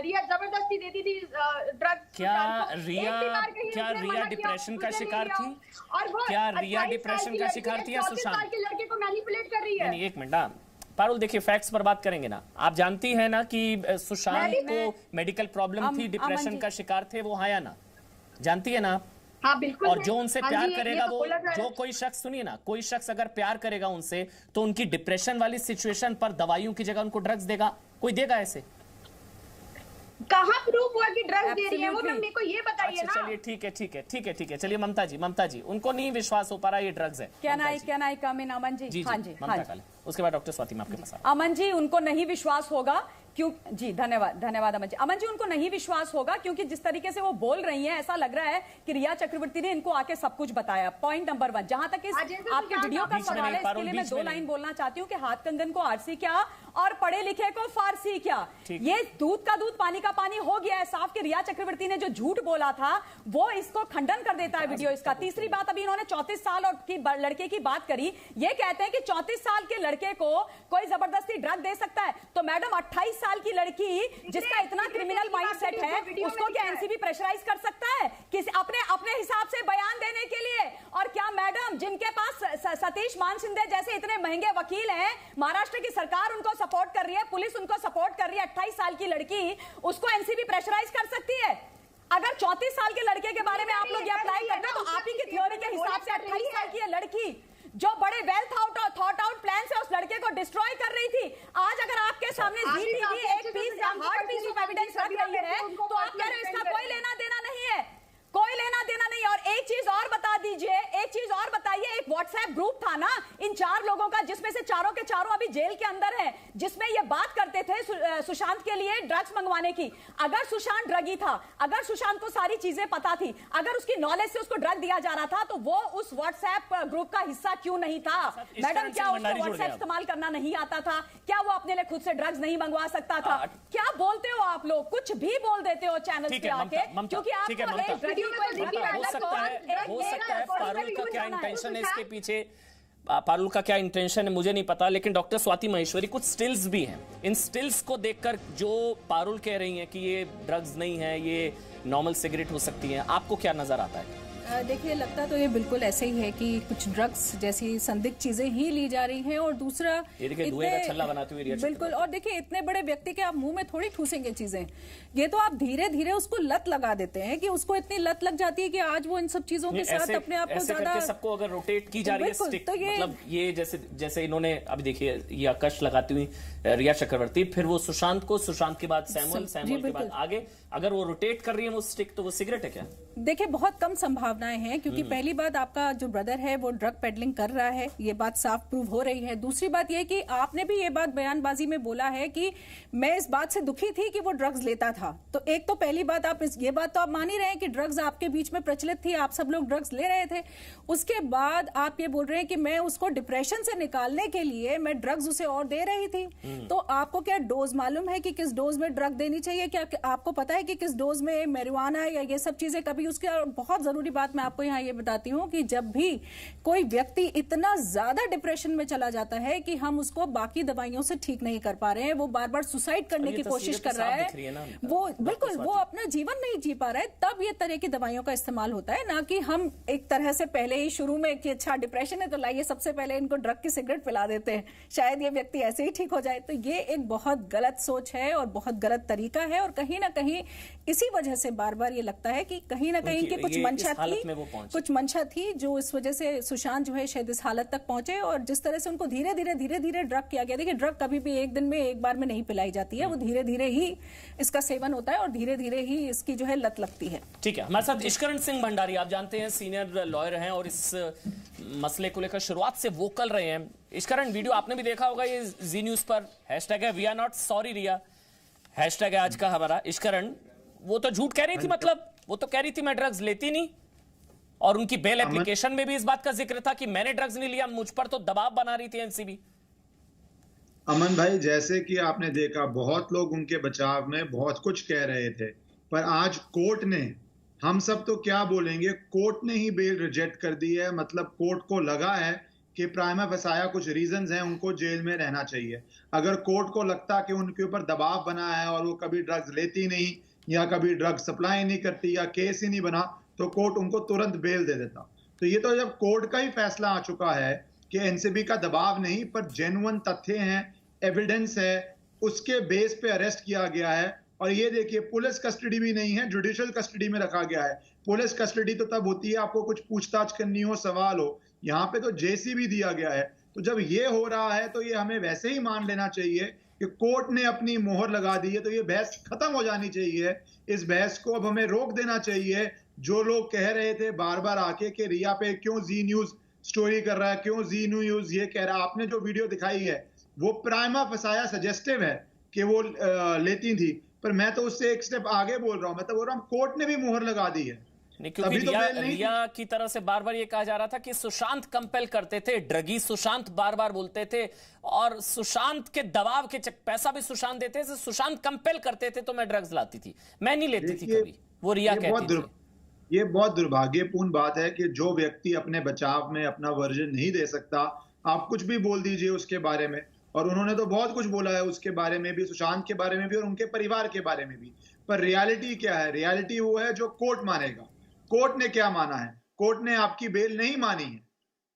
रिया जबरदस्ती देती थी ड्रग्स। क्या रिया डिप्रेशन का शिकार थी? और वो क्या रिया डिप्रेशन का शिकार थी या सुशांत के लड़के को मैनिपुलेट कर रही है? नहीं, एक मिनट पारुल, देखिए फैक्ट्स पर बात करेंगे ना। आप जानती है ना कि सुशांत को मेडिकल प्रॉब्लम थी, डिप्रेशन का शिकार थे, वो हाँ या ना? जानती है ना आप? हाँ बिल्कुल। और जो उनसे प्यार करेगा वो, जो कोई शख्स, सुनिए ना, कोई शख्स अगर प्यार करेगा उनसे तो उनकी डिप्रेशन वाली सिचुएशन पर दवाइयों की जगह उनको ड्रग्स देगा? कोई देगा ऐसे? कहाँ प्रूफ हुआ कि ड्रग्स दे रही है वो? मेरे को ये बताइए ना। चलिए ठीक है। चलिए ममता जी उनको नहीं विश्वास हो पा रहा ये ड्रग्स है। कैन आई कम इन अमन जी? हाँ जी। उसके बाद डॉक्टर स्वाति आपके पास। अमन जी, उनको नहीं विश्वास होगा क्यों? जी धन्यवाद अमन जी उनको नहीं विश्वास होगा क्योंकि जिस तरीके से वो बोल रही हैं ऐसा लग रहा है कि रिया चक्रवर्ती ने इनको आके सब कुछ बताया। पॉइंट नंबर 1, जहां तक इस आपके वीडियो का सवाल है, इसके लिए मैं 2 लाइन बोलना चाहती हूँ कि हाथ कंगन को आरसी क्या और पढ़े लिखे को फारसी क्या। ये दूध का दूध पानी का पानी हो गया है साफ कि रिया चक्रवर्ती ने जो झूठ बोला था वो इसको खंडन कर देता है वीडियो इसका। तीसरी बात, अभी इन्होंने 34 साल और की लड़के की बात करी। ये कहते हैं कि 34 साल के लड़के को कोई जबरदस्ती ड्रग दे सकता है, तो मैडम 28 साल की लड़की जिसका इतना क्रिमिनल माइंडसेट है उसको क्या एनसीबी प्रेशराइज कर सकता है किसी अपने हिसाब से बयान देने के लिए? और क्या मैडम जिनके पास सतीश मान शिंदे जैसे इतने महंगे वकील हैं, महाराष्ट्र की सरकार उनको सपोर्ट कर रही है, पुलिस उनको सपोर्ट कर रही है, 28 साल की लड़की उसको एनसीबी प्रेशराइज कर सकती है? अगर 34 साल के लड़के के बारे में आप लोग ये अप्लाई करते हैं तो आप ही की थ्योरी के हिसाब से 28 साल की लड़की जो बड़े वेल थॉट आउट प्लान से उस लड़के को डिस्ट्रॉय कर रही थी, आज अगर आपके सामने जीटीवी एक पीस या हार्ड पीस ऑफ एविडेंस रख रही है तो आप कह रहे हो इसका कोई लेना देना नहीं है, कोई लेना देना नहीं। और एक चीज और बता दीजिए, एक चीज और बताइए, एक व्हाट्सएप ग्रुप था ना इन 4 लोगों का जिसमें जिसमें से चारों के चारों अभी जेल के अंदर हैं, जिसमें ये बात करते थे सुशांत के लिए ड्रग्स मंगवाने की। अगर सुशांत ड्रगी था, अगर सुशांत को सारी चीजें पता थी, अगर उसकी नॉलेज से उसको ड्रग दिया जा रहा था, तो वो उस व्हाट्सएप ग्रुप का हिस्सा क्यों नहीं था? मैडम, क्या उसको व्हाट्सएप इस्तेमाल करना नहीं आता था? क्या वो अपने लिए खुद से ड्रग्स नहीं मंगवा सकता था? क्या बोलते हो आप लोग? कुछ भी बोल देते हो चैनल पे आके, क्योंकि हो सकता है पारुल का क्या इंटेंशन है इसके पीछे, पारुल का क्या इंटेंशन है मुझे नहीं पता, लेकिन डॉक्टर स्वाति महेश्वरी कुछ स्टिल्स भी हैं। इन स्टिल्स को देखकर जो पारुल कह रही हैं कि ये ड्रग्स नहीं है, ये नॉर्मल सिगरेट हो सकती हैं, आपको क्या नजर आता है? देखिए, लगता तो ये बिल्कुल ऐसे ही है कि कुछ ड्रग्स जैसी संदिग्ध चीजें ही ली जा रही हैं, और दूसरा धुएं का छल्ला बनाते हुए बिल्कुल। और देखिए, इतने बड़े व्यक्ति के आप मुंह में थोड़ी ठूसेंगे चीजें, ये तो आप धीरे धीरे उसको लत लगा देते हैं कि उसको इतनी लत लग जाती है कि आज वो इन सब चीजों के साथ अपने आप को ज्यादा सबको अगर रोटेट की जा रही है स्टिक, तो ये मतलब ये जैसे इन्होंने अभी देखिए ये कश लगाती हुई रिया चक्रवर्ती, फिर वो सुशांत को, सुशांत के बाद सैमुअल के बाद आगे, अगर वो रोटेट कर रही है वो स्टिक, तो वो सिगरेट है क्या? देखिए, बहुत कम संभावनाएं हैं, क्योंकि पहली बात, आपका जो ब्रदर है वो ड्रग पेडलिंग कर रहा है, ये बात साफ प्रूव हो रही है। दूसरी बात ये कि आपने भी ये बात बयानबाजी में बोला है कि मैं इस बात से दुखी थी कि वो ड्रग्स लेता था। तो एक तो पहली बात, आप ये बात तो आप मान ही रहे हैं कि ड्रग्स आपके बीच में प्रचलित थी, आप सब लोग ड्रग्स ले रहे थे। उसके बाद आप ये बोल रहे हैं कि मैं उसको डिप्रेशन से निकालने के लिए मैं ड्रग्स उसे और दे रही थी। तो आपको क्या डोज मालूम है कि किस डोज में ड्रग देनी चाहिए? क्या आपको पता है कि किस डोज में मैरिजुआना या ये सब चीजें? कभी उसके, बहुत जरूरी बात मैं आपको यहाँ ये बताती हूँ कि जब भी कोई व्यक्ति इतना ज्यादा डिप्रेशन में चला जाता है कि हम उसको बाकी दवाइयों से ठीक नहीं कर पा रहे हैं, वो बार बार सुसाइड करने की कोशिश कर रहा है, वो बिल्कुल वो अपना जीवन नहीं जी पा रहा है, तब ये तरह की दवाइयों का इस्तेमाल होता है। ना कि हम एक तरह से पहले ही शुरू में कि अच्छा डिप्रेशन है तो लाइए सबसे पहले इनको ड्रग की सिगरेट पिला देते हैं, शायद ये व्यक्ति ऐसे ही ठीक हो जाए। तो ये एक बहुत गलत सोच है और बहुत गलत तरीका है, और कहीं ना कहीं इसी वजह से बार बार ये लगता है कि कहीं ना कहीं की कुछ मंशा थी जो इस वजह से सुशांत जो है शायद इस हालत तक पहुंचे। और जिस तरह से उनको धीरे धीरे ड्रग किया गया, देखिए ड्रग कभी भी एक दिन में एक बार में नहीं पिलाई जाती है, वो धीरे धीरे ही इसका सेवन होता है और धीरे धीरे ही इसकी जो है लत लगती है। ठीक है, हमारे साथ इश्करण सिंह भंडारी, आप जानते हैं सीनियर लॉयर हैं और इस मसले को लेकर शुरुआत से वोकल रहे हैं। इश्करण, वीडियो आपने भी देखा होगा, ये जी न्यूज पर हैशटैग है we are not sorry Riya, hashtag है आज का हमारा। इश्करण, वो तो झूठ कह रही थी, मतलब वो तो कह रही थी मैं ड्रग्स लेती नहीं, और उनकी बेल एप्लीकेशन में भी इस बात का जिक्र था कि मैंने ड्रग्स नहीं लिया, मुझ पर तो दबाव बना रही थी एनसीबी। अमन भाई, जैसे कि आपने देखा, बहुत लोग उनके बचाव में बहुत कुछ कह रहे थे, पर आज कोर्ट ने, हम सब तो क्या बोलेंगे, कोर्ट ने ही बेल रिजेक्ट कर दी है। मतलब कोर्ट को लगा है कि प्राइमा फसाया कुछ रीजंस हैं, उनको जेल में रहना चाहिए। अगर कोर्ट को लगता कि उनके ऊपर दबाव बना है और वो कभी ड्रग्स लेती नहीं या कभी ड्रग्स सप्लाई नहीं करती या केस ही नहीं बना, तो कोर्ट उनको तुरंत बेल दे देता। तो ये तो जब कोर्ट का ही फैसला आ चुका है कि एनसीबी का दबाव नहीं, पर जेन्युइन तथ्य हैं, एविडेंस है, उसके बेस पे अरेस्ट किया गया है। और ये देखिए, पुलिस कस्टडी भी नहीं है, जुडिशियल कस्टडी में रखा गया है। पुलिस कस्टडी तो तब होती है आपको कुछ पूछताछ करनी हो, सवाल हो, यहाँ पे तो जेसी भी दिया गया है। तो जब ये हो रहा है तो ये हमें वैसे ही मान लेना चाहिए कि कोर्ट ने अपनी मोहर लगा दी है, तो ये बहस खत्म हो जानी चाहिए। इस बहस को अब हमें रोक देना चाहिए। जो लोग कह रहे थे बार बार आके कि रिया पे क्यों जी न्यूज स्टोरी कर रहा है, क्यों जी न्यूज ये कह रहा है, आपने जो वीडियो दिखाई है वो प्राइमा फसाया सजेस्टिव है कि वो लेती थी, पर मैं तो उससे एक स्टेप आगे बोल रहा हूं। मैं तो बोल रहा हूं कोर्ट ने भी मोहर लगा दी है। क्योंकि रिया की तरफ से बार बार ये कहा जा रहा था कि सुशांत कंपेल करते थे, ड्रगी सुशांत बार बार बोलते थे, और सुशांत के दबाव के पैसा भी सुशांत देते थे, सुशांत कंपेल करते थे तो मैं ड्रग्स लाती थी, मैं नहीं लेती थी कभी, वो रिया कहती थी। ये बहुत दुर्भाग्यपूर्ण बात है कि जो व्यक्ति अपने बचाव में अपना वर्जन नहीं दे सकता, आप कुछ भी बोल दीजिए उसके बारे में। और उन्होंने तो बहुत कुछ बोला है उसके बारे में भी, सुशांत के बारे में भी और उनके परिवार के बारे में भी। पर रियलिटी क्या है? रियलिटी वो है जो कोर्ट मानेगा। कोर्ट ने क्या माना है? कोर्ट ने आपकी बेल नहीं मानी है,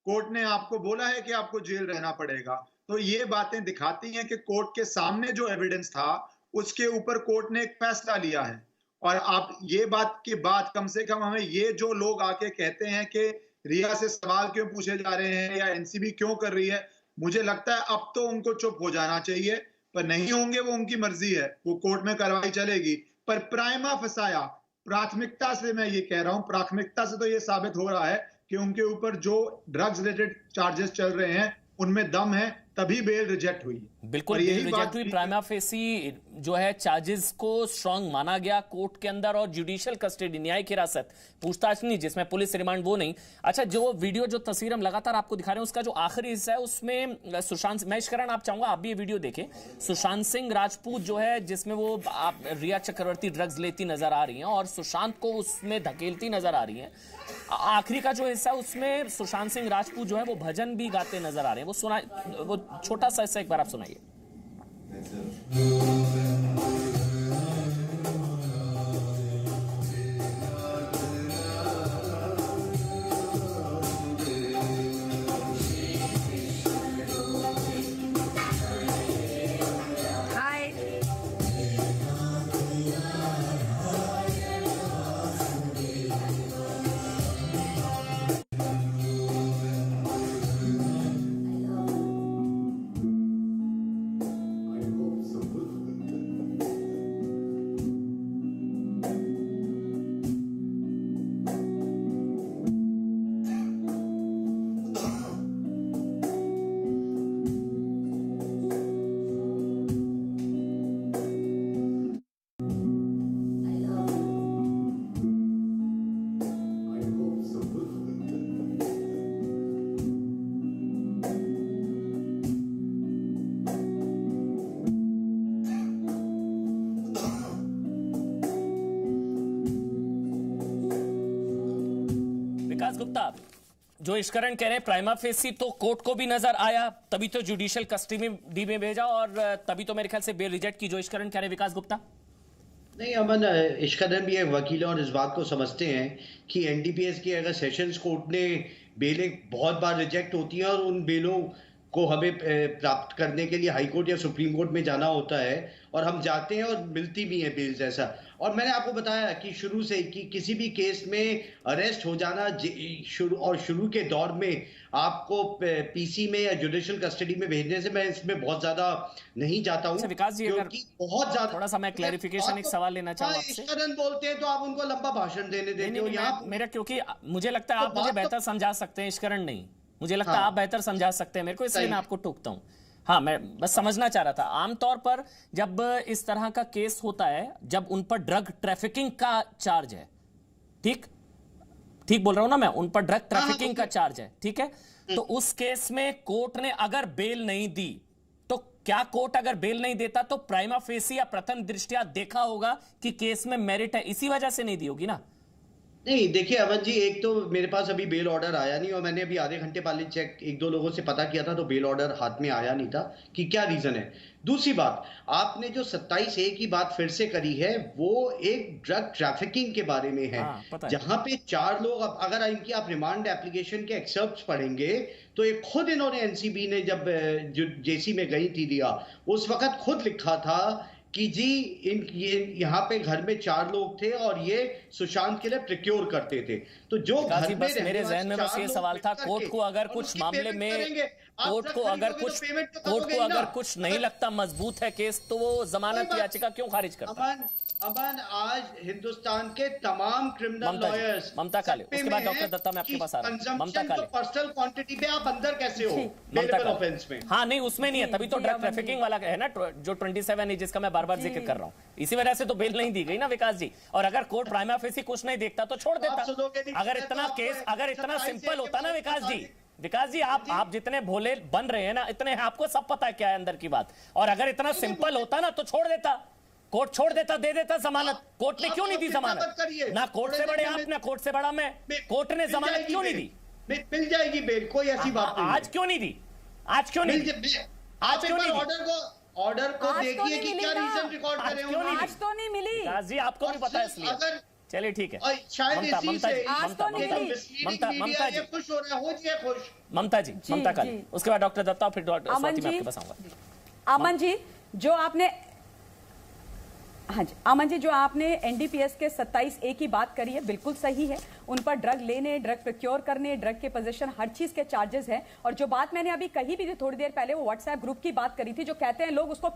कोर्ट ने आपको बोला है कि आपको जेल रहना पड़ेगा। तो ये बातें दिखाती हैं कि कोर्ट के सामने जो एविडेंस था उसके ऊपर कोर्ट ने एक फैसला लिया है। और आप ये बात के बाद कम से कम हमें ये जो लोग आके कहते हैं कि रिया से सवाल क्यों पूछे जा रहे हैं या एनसीबी क्यों कर रही है, मुझे लगता है अब तो उनको चुप हो जाना चाहिए। पर नहीं होंगे, वो उनकी मर्जी है, वो कोर्ट में कार्रवाई चलेगी। पर प्राइमा फसाया, प्राथमिकता से मैं ये कह रहा हूं, प्राथमिकता से तो ये साबित हो रहा है कि उनके ऊपर जो ड्रग्स रिलेटेड चार्जेस चल रहे हैं उनमें दम है, तभी बेल रिजेक्ट हुई। बिल्कुल बेल रिजेक्ट हुई। प्राइमा फेसी जो है चार्जेस को स्ट्रांग माना गया कोर्ट के अंदर, और जुडिशियल कस्टडी न्यायिक हिरासत पूछताछ नहीं जिसमें पुलिस रिमांड वो नहीं। अच्छा, जो वीडियो जो तस्वीर हम लगातार आपको दिखा रहे हैं उसका जो आखिरी हिस्सा है उसमें सुशांत, मैं इश्करण आप चाहूंगा आप भी ये वीडियो देखें। सुशांत सिंह राजपूत जो है जिसमें वो आप रिया चक्रवर्ती ड्रग्स लेती नजर आ रही हैं और सुशांत को उसमें धकेलती नजर आ रही हैं। आखिरी का जो हिस्सा उसमें सुशांत सिंह राजपूत जो है वो भजन भी गाते नजर आ रहे हैं। वो सुना, वो छोटा सा हिस्सा एक बार आप सुनाइए। गुप्ता, जो इश्करण कह रहे हैं प्राइमा फेसी तो कोर्ट को भी नजर आया, तभी तो जुडिशियल कस्टडी में भेजा और तभी तो मेरे ख्याल से बेल रिजेक्ट की, जो इश्करण कह रहे हैं विकास गुप्ता। नहीं अमन, इश्करण भी एक वकील और इस बात को समझते हैं कि एनडीपीएस की अगर सेशंस कोर्ट ने बेलें बहुत बार रिजेक्ट होती हैं और उन बेलों को हमें प्राप्त करने के लिए हाई कोर्ट या सुप्रीम कोर्ट में जाना होता है और हम जाते हैं और मिलती भी है बेल्स ऐसा। और मैंने आपको बताया कि शुरू से कि किसी भी केस में अरेस्ट हो जाना शुरू के दौर में आपको पीसी में या जुडिशियल कस्टडी में भेजने से मैं इसमें बहुत ज्यादा नहीं जाता हूं। विकास जी, अगर बहुत ज्यादा थोड़ा सा मैं क्लैरिफिकेशन एक सवाल लेना चाहूंगा आपसे। इश्करण बोलते हैं तो आप उनको लंबा भाषण देते हो यहाँ मेरा, क्योंकि मुझे लगता है आप मुझे बेहतर समझा सकते हैं, इश्करण नहीं, मुझे लगता है आप बेहतर समझा सकते हैं मेरे को, इसलिए मैं आपको टोकता हूं। हाँ, मैं बस समझना चाह रहा था, आमतौर पर जब इस तरह का केस होता है, जब उन पर ड्रग ट्रैफिकिंग का चार्ज है, ठीक बोल रहा हूं ना मैं, उन पर ड्रग ट्रैफिकिंग का चार्ज है, ठीक है, तो उस केस में कोर्ट ने अगर बेल नहीं दी तो क्या कोर्ट अगर बेल नहीं देता तो प्राइमा फेसी या प्रथम दृष्टया देखा होगा कि केस में मेरिट है, इसी वजह से नहीं दी होगी ना? नहीं, देखिए अमन जी, एक तो मेरे पास अभी बेल ऑर्डर आया नहीं और मैंने अभी आधे घंटे पहले चेक एक दो लोगों से पता किया था तो बेल ऑर्डर हाथ में आया नहीं था कि क्या रीजन है। दूसरी बात, आपने जो 27A की बात फिर से करी है वो एक ड्रग ट्रैफिकिंग के बारे में है, जहां पे 4 लोग, अगर इनकी आप रिमांड एप्लीकेशन के एक्सर्प्ट्स पढ़ेंगे तो एक खुद इन्होंने एनसीबी ने जब जेसी में गई थी दिया, उस वक्त खुद लिखा था कि जी यहाँ पे घर में 4 लोग थे और ये सुशांत के लिए प्रिक्योर करते थे। तो जो घर में बस मेरे जहन में बस ये सवाल था, कोर्ट को अगर कुछ मामले में कोर्ट को अगर कुछ नहीं लगता मजबूत है केस, तो वो जमानत याचिका क्यों खारिज करता? अमन, आज हिंदुस्तान के तमाम क्रिमिनल लॉयर्स, ममता काले, उसके बाद डॉक्टर दत्ता, मैं आपके पास आ रहा हूं। ममता काले, पर्सनल क्वांटिटी पे आप अंदर कैसे हो बेलेबल ऑफेंस में? हाँ, नहीं उसमें नहीं है, तभी तो ड्रग ट्रैफिकिंग वाला है ना, जो 27 है जिसका मैं बार-बार जिक्र कर रहा हूँ, इसी वजह से तो बेल नहीं दी गई ना विकास जी। और अगर कोर्ट प्राइमा फेसी कुछ नहीं देखता तो छोड़ देता। अगर इतना केस अगर इतना सिंपल होता ना विकास जी, आप जितने भोले बन रहे हैं ना, इतने आपको सब पता है क्या है अंदर की बात, और अगर इतना सिंपल होता ना तो छोड़ देता, कोर्ट छोड़ देता, दे देता जमानत। कोर्ट ने क्यों नहीं दी जमानत? ना कोर्ट से बड़े आप, ना कोर्ट से बड़ा मैं, कोर्ट ने जमानत क्यों नहीं दी? मिल जाएगी बेल, कोई ऐसी बात नहीं। आज क्यों नहीं दी? आज क्यों नहीं दी? आज क्यों नहीं दी? ऑर्डर को देखिए कि क्या रीजन रिकॉर्ड करे हैं। आज तो नहीं मिली विकास जी, आपको भी पता है इसलिए। चलिए ठीक है, ममता जी, ममता काले, उसके बाद डॉक्टर दत्ता, फिर डॉक्टर स्वाति, मैं आपके पास आऊंगा। अमन जी, जो आपने हाँ जी, अमन जी, जो आपने एनडीपीएस के 27A की बात करी है बिल्कुल सही है। उन पर ड्रग लेने, ड्रग प्रोक्योर करने, ड्रग के पोजीशन, हर चीज के चार्जेस हैं। और जो बात मैंने अभी कही भी थी थोड़ी देर पहले, वो व्हाट्सएप ग्रुप की बात करी थी, जो कहते हैं लोग उसको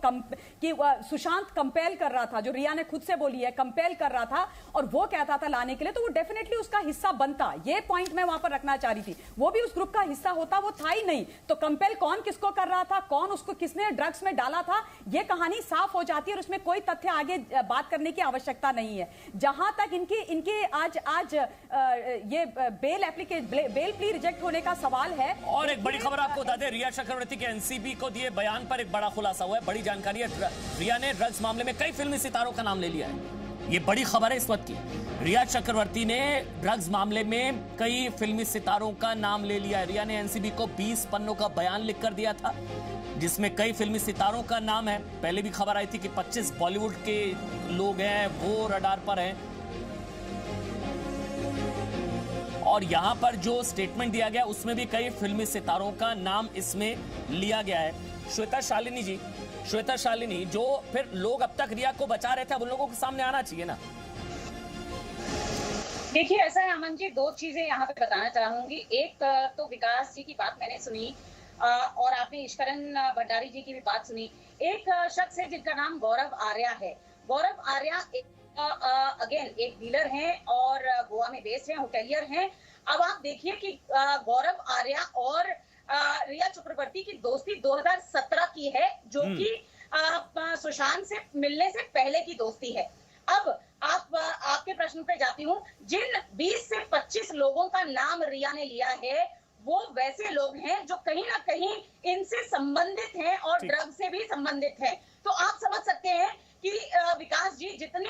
कि सुशांत कंपेल कर रहा था, जो रिया ने खुद से बोली है, कंपेल कर रहा था और वो कहता था लाने के लिए, तो वो डेफिनेटली उसका हिस्सा बनता। ये पॉइंट मैं वहां पर रखना चाह रही थी। वो भी उस ग्रुप का हिस्सा होता, वो था ही नहीं। तो कंपेल कौन किसको कर रहा था, कौन उसको किसने ड्रग्स में डाला था, ये कहानी साफ हो जाती है और उसमें कोई तथ्य आगे बात करने की आवश्यकता नहीं है। जहां तक इनके आज ये बेल प्ली रिजेक्ट होने का सवाल है। और एक बड़ी खबर आपको बता दें, रिया चक्रवर्ती के एनसीबी को दिए बयान पर एक बड़ा खुलासा हुआ है, बड़ी जानकारी है। रिया ने ड्रग्स मामले में कई फिल्मी सितारों का नाम ले लिया है। ये बड़ी खबर है इस वक्त की। रिया चक्रवर्ती ने ड्रग्स मामले में कई फिल्मी सितारों का नाम ले लिया है। रिया ने एनसीबी को 20 पन्नों का बयान लिखकर दिया था, जिसमें कई फिल्मी सितारों का नाम है। पहले भी खबर आई थी कि 25 बॉलीवुड के लोग हैं, वो रडार पर हैं। और यहां पर जो स्टेटमेंट दिया गया उसमें भी कई फिल्मी सितारों का नाम इसमें लिया गया है। श्वेता शालिनी जो फिर लोग अब तक रिया को बचा रहे थे, अब उन लोगों के सामने आना चाहिए ना। देखिए ऐसा है अमन जी, दो चीजें यहाँ पे बताना चाहूंगी। एक तो विकास जी की बात मैंने सुनी और आपने ईश्वरन भंडारी जी की भी बात सुनी। एक शख्स है जिनका नाम गौरव आर्या है। गौरव आर्या अगेन एक डीलर हैं और गोवा में बेस्ड हैं, होटेलियर हैं। अब आप देखिए कि गौरव आर्या और रिया चक्रवर्ती की दोस्ती 2017 की है, जो कि सुशांत से मिलने से पहले की दोस्ती है। अब आपके प्रश्न पे जाती हूँ। जिन 20 से 25 लोगों का नाम रिया ने लिया है, वो वैसे लोग हैं जो कहीं ना कहीं इनसे संबंधित हैं और ड्रग से भी संबंधित हैं। तो आप समझ सकते हैं कि विकास जी जितने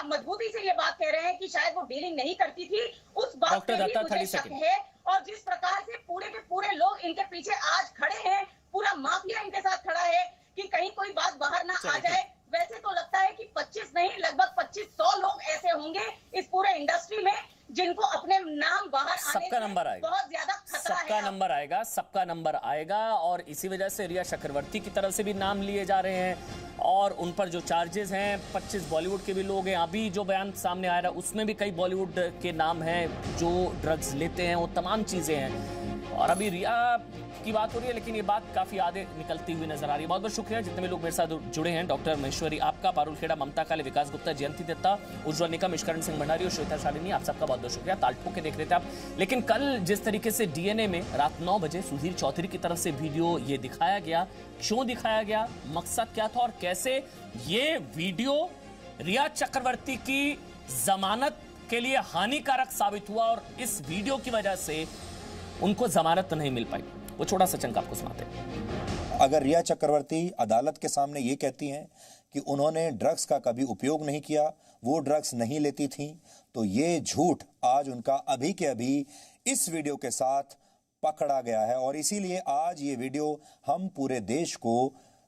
मजबूती से ये बात कह रहे हैं कि शायद वो डीलिंग नहीं करती थी, उस बात पे भी मुझे शक है। और जिस प्रकार से पूरे के पूरे लोग इनके पीछे आज खड़े हैं, पूरा माफिया इनके साथ खड़ा है कि कहीं कोई बात बाहर ना आ जाए, वैसे तो लगता है कि 25 नहीं लगभग 2500 लोग ऐसे होंगे इस पूरे इंडस्ट्री में जिनको अपने नाम बाहर आने का बहुत ज्यादा खतरा है। सबका नंबर आएगा और इसी वजह से रिया चक्रवर्ती की तरफ से भी नाम लिए जा रहे हैं और उन पर जो चार्जेस हैं, 25 बॉलीवुड के भी लोग हैं। अभी जो बयान सामने आ रहा है उसमें भी कई बॉलीवुड के नाम हैं जो ड्रग्स लेते हैं, वो तमाम चीजें हैं। और अभी रिया की बात हो रही है, लेकिन ये बात काफी आगे निकलती हुई नजर आ रही है। बहुत बहुत शुक्रिया जितने भी लोग मेरे साथ जुड़े हैं। डॉक्टर महेश्वरी आपका, पारुल खेड़ा, ममता काले, विकास गुप्ता, जयंती दत्ता, उज्ज्वल निकम, ईश्वरन सिंह भंडारी और श्वेता शालिनी, आप सबका बहुत बहुत शुक्रिया। ताल ठोक के देख रहे थे आप। लेकिन कल जिस तरीके से डीएनए में रात 9 बजे सुधीर चौधरी की तरफ से वीडियो ये दिखाया गया, क्यों दिखाया गया, मकसद क्या था और कैसे ये वीडियो रिया चक्रवर्ती की जमानत के लिए हानिकारक साबित हुआ और इस वीडियो की वजह से उनको जमानत नहीं मिल पाई, वो छोटा सा चंक आपको सुनाते हैं। अगर रिया चक्रवर्ती अदालत के सामने ये कहती हैं कि उन्होंने ड्रग्स का कभी उपयोग नहीं किया, वो ड्रग्स नहीं लेती थी, तो ये झूठ आज उनका अभी के अभी इस वीडियो के साथ पकड़ा गया है। और इसीलिए आज ये वीडियो हम पूरे देश को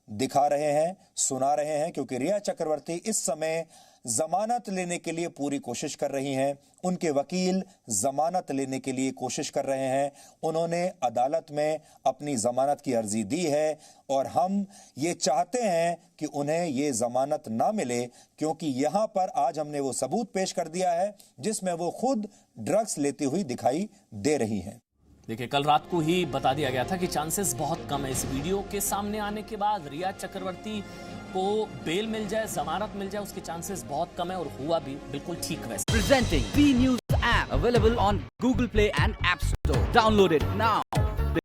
दिखा रहे हैं, सुना रहे हैं, क्योंकि रिया चक्रवर्ती इस समय जमानत लेने के लिए पूरी कोशिश कर रही हैं। उनके वकील जमानत लेने के लिए कोशिश कर रहे हैं। उन्होंने अदालत में अपनी जमानत की अर्जी दी है और हम ये चाहते हैं कि उन्हें ये जमानत ना मिले, क्योंकि यहां पर आज हमने वो सबूत पेश कर दिया है जिसमें वो खुद ड्रग्स लेती हुई दिखाई दे रही हैं। देखिए, कल रात को ही बता दिया गया था कि चांसेस बहुत कम है इस वीडियो के सामने आने के बाद रिया चक्रवर्ती को बेल मिल जाए, जमानत मिल जाए, उसके चांसेस बहुत कम है और हुआ भी बिल्कुल ठीक वैसे। Presenting B News app available on Google Play and App Store. Download it now.